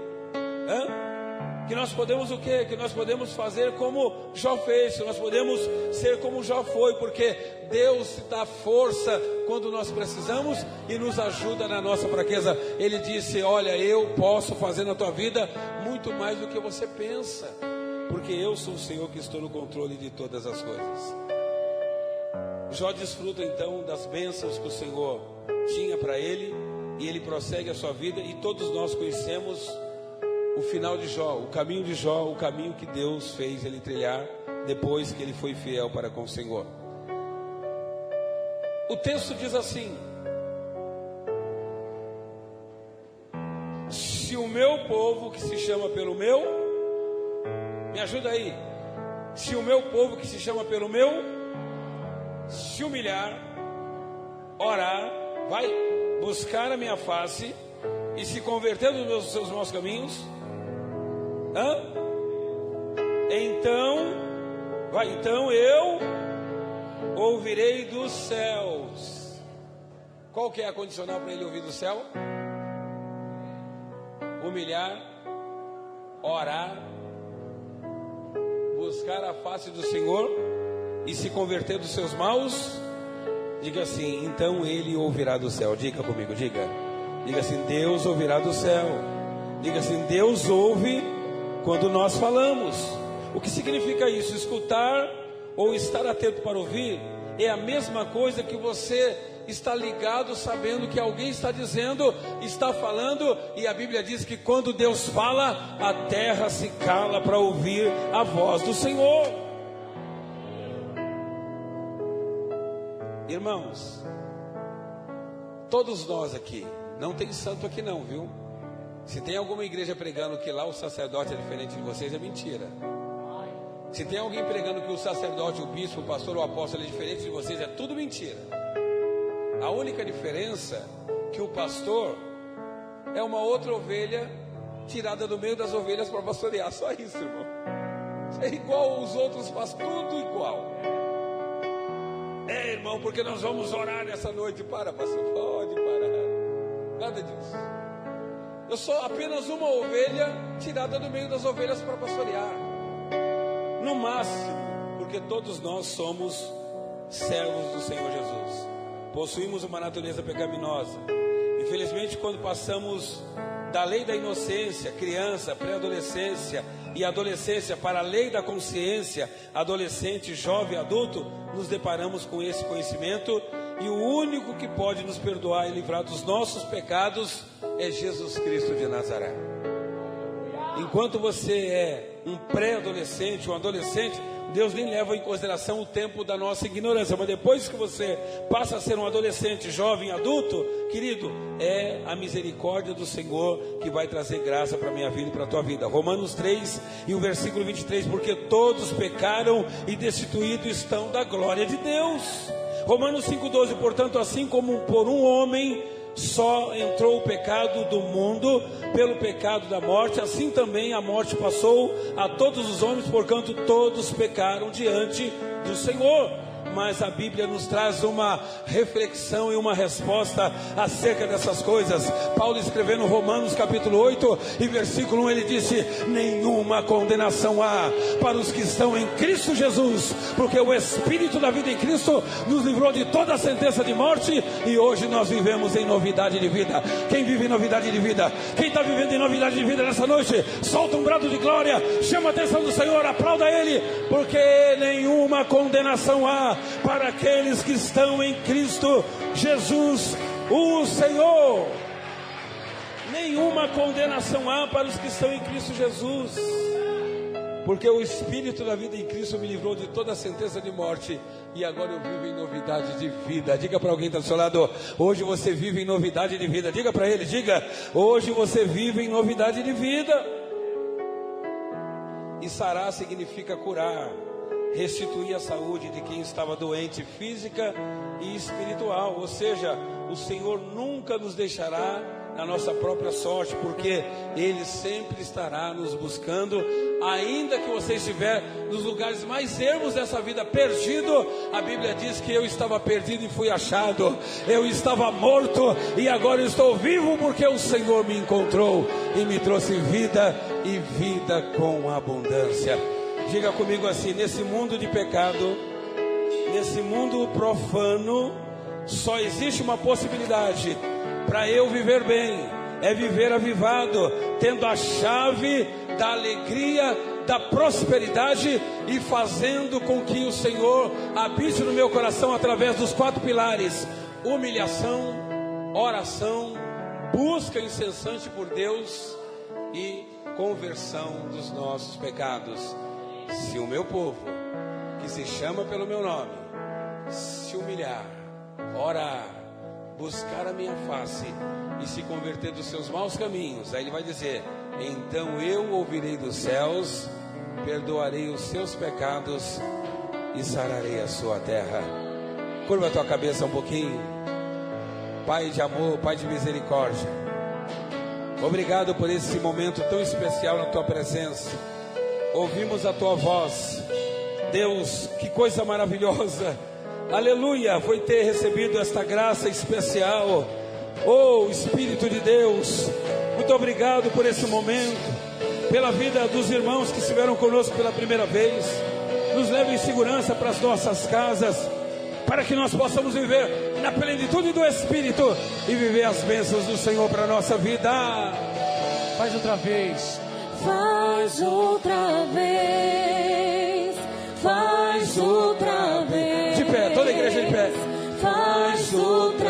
Que nós podemos o que? Que nós podemos fazer como Jó fez, que nós podemos ser como Jó foi, porque Deus dá força quando nós precisamos e nos ajuda na nossa fraqueza. Ele disse: olha, eu posso fazer na tua vida muito mais do que você pensa, porque eu sou o Senhor que estou no controle de todas as coisas. Jó desfruta então das bênçãos que o Senhor tinha para ele, e ele prossegue a sua vida, e todos nós conhecemos o final de Jó, o caminho de Jó, o caminho que Deus fez ele trilhar depois que ele foi fiel para com o Senhor. O texto diz assim: se o meu povo que se chama pelo meu, me ajuda aí, se o meu povo que se chama pelo meu se humilhar, orar, vai buscar a minha face e se converter dos seus maus caminhos, então eu ouvirei dos céus. Qual que é a condicional para ele ouvir do céu? Humilhar, orar, buscar a face do Senhor e se converter dos seus maus. Diga assim: então ele ouvirá do céu. Diga comigo, diga assim: Deus ouvirá do céu. Diga assim: Deus ouve quando nós falamos. O que significa isso? Escutar ou estar atento para ouvir é a mesma coisa que você está ligado sabendo que alguém está dizendo, está falando, e a Bíblia diz que quando Deus fala, a terra se cala para ouvir a voz do Senhor. Irmãos, todos nós aqui, não tem santo aqui não, viu? Se tem alguma igreja pregando que lá o sacerdote é diferente de vocês, é mentira. Se tem alguém pregando que o sacerdote, o bispo, o pastor ou o apóstolo é diferente de vocês, é tudo mentira. A única diferença é que o pastor é uma outra ovelha tirada do meio das ovelhas para pastorear. Só isso, irmão. É igual aos outros, faz tudo igual. É, irmão, porque nós vamos orar nessa noite. Para, pastor, pode parar. Nada disso. Eu sou apenas uma ovelha tirada do meio das ovelhas para pastorear. No máximo, porque todos nós somos servos do Senhor Jesus. Possuímos uma natureza pecaminosa. Infelizmente, quando passamos da lei da inocência, criança, pré-adolescência e adolescência, para a lei da consciência, adolescente, jovem, adulto, nos deparamos com esse conhecimento, e o único que pode nos perdoar e livrar dos nossos pecados é Jesus Cristo de Nazaré. Enquanto você é um pré-adolescente, um adolescente, Deus nem leva em consideração o tempo da nossa ignorância. Mas depois que você passa a ser um adolescente, jovem, adulto, querido, é a misericórdia do Senhor que vai trazer graça para a minha vida e para a tua vida. Romanos 3 e o versículo 23, porque todos pecaram e destituídos estão da glória de Deus. Romanos 5,12, portanto, assim como por um homem só entrou o pecado do mundo, pelo pecado da morte, assim também a morte passou a todos os homens, porquanto todos pecaram diante do Senhor. Mas a Bíblia nos traz uma reflexão e uma resposta acerca dessas coisas. Paulo, escrevendo Romanos capítulo 8 e versículo 1, ele disse: nenhuma condenação há para os que estão em Cristo Jesus, porque o Espírito da vida em Cristo nos livrou de toda a sentença de morte, e hoje nós vivemos em novidade de vida. Quem vive em novidade de vida? Quem está vivendo em novidade de vida nessa noite? Solta um brado de glória, chama a atenção do Senhor, aplauda Ele, porque nenhuma condenação há para aqueles que estão em Cristo Jesus, o Senhor. Nenhuma condenação há para os que estão em Cristo Jesus, porque o Espírito da vida em Cristo me livrou de toda a sentença de morte, e agora eu vivo em novidade de vida. Diga para alguém que está do seu lado: hoje você vive em novidade de vida. Diga para ele, diga: hoje você vive em novidade de vida. E sarar significa curar, restituir a saúde de quem estava doente física e espiritual. Ou seja, o Senhor nunca nos deixará na nossa própria sorte, porque Ele sempre estará nos buscando. Ainda que você estiver nos lugares mais ermos dessa vida, perdido, a Bíblia diz que eu estava perdido e fui achado. Eu estava morto e agora estou vivo, porque o Senhor me encontrou e me trouxe vida, e vida com abundância. Diga comigo assim: nesse mundo de pecado, nesse mundo profano, só existe uma possibilidade para eu viver bem, é viver avivado, tendo a chave da alegria, da prosperidade, e fazendo com que o Senhor habite no meu coração através dos 4 pilares: humilhação, oração, busca incessante por Deus e conversão dos nossos pecados. Se o meu povo, que se chama pelo meu nome, se humilhar, orar, buscar a minha face e se converter dos seus maus caminhos, aí ele vai dizer: então eu ouvirei dos céus, perdoarei os seus pecados e sararei a sua terra. Curva a tua cabeça um pouquinho. Pai de amor, Pai de misericórdia, obrigado por esse momento tão especial na tua presença. Ouvimos a tua voz, Deus, que coisa maravilhosa, aleluia, foi ter recebido esta graça especial. Oh Espírito de Deus, muito obrigado por esse momento, pela vida dos irmãos que estiveram conosco pela primeira vez. Nos leva em segurança para as nossas casas, para que nós possamos viver na plenitude do Espírito e viver as bênçãos do Senhor para a nossa vida. Faz outra vez. Faz outra vez, faz outra vez. De pé, toda a igreja de pé. Faz outra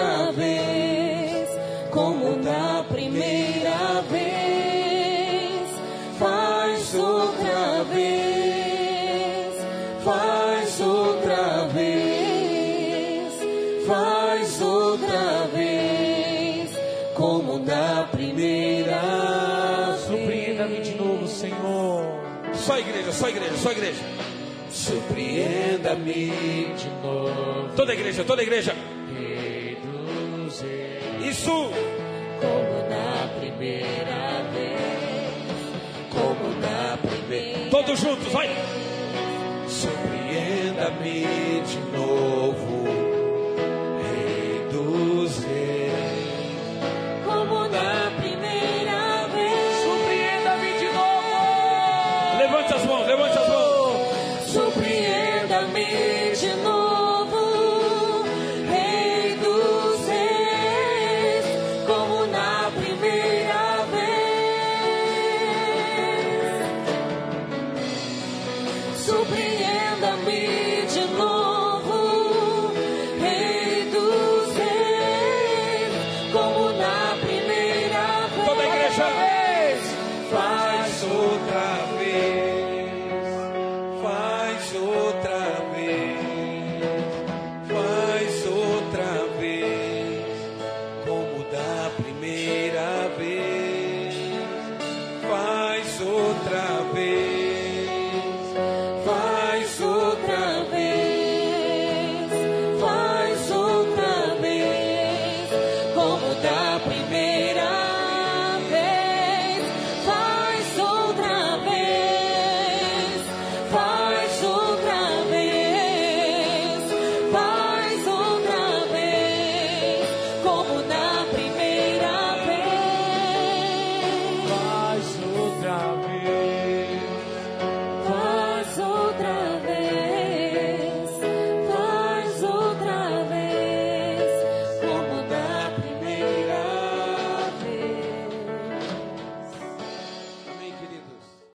outra vez, como da primeira vez. Surpreenda-me de novo, Senhor. Só igreja, só igreja, só igreja. Surpreenda-me de novo. Toda igreja, toda igreja. Reduzir. Isso. Como da primeira vez, como da primeira. Todos juntos, vai. Surpreenda-me de novo. Reduzir. Como da primeira vez. Surpreenda-me de novo. Levante as mãos, levante as mãos. Surpreenda-me de novo.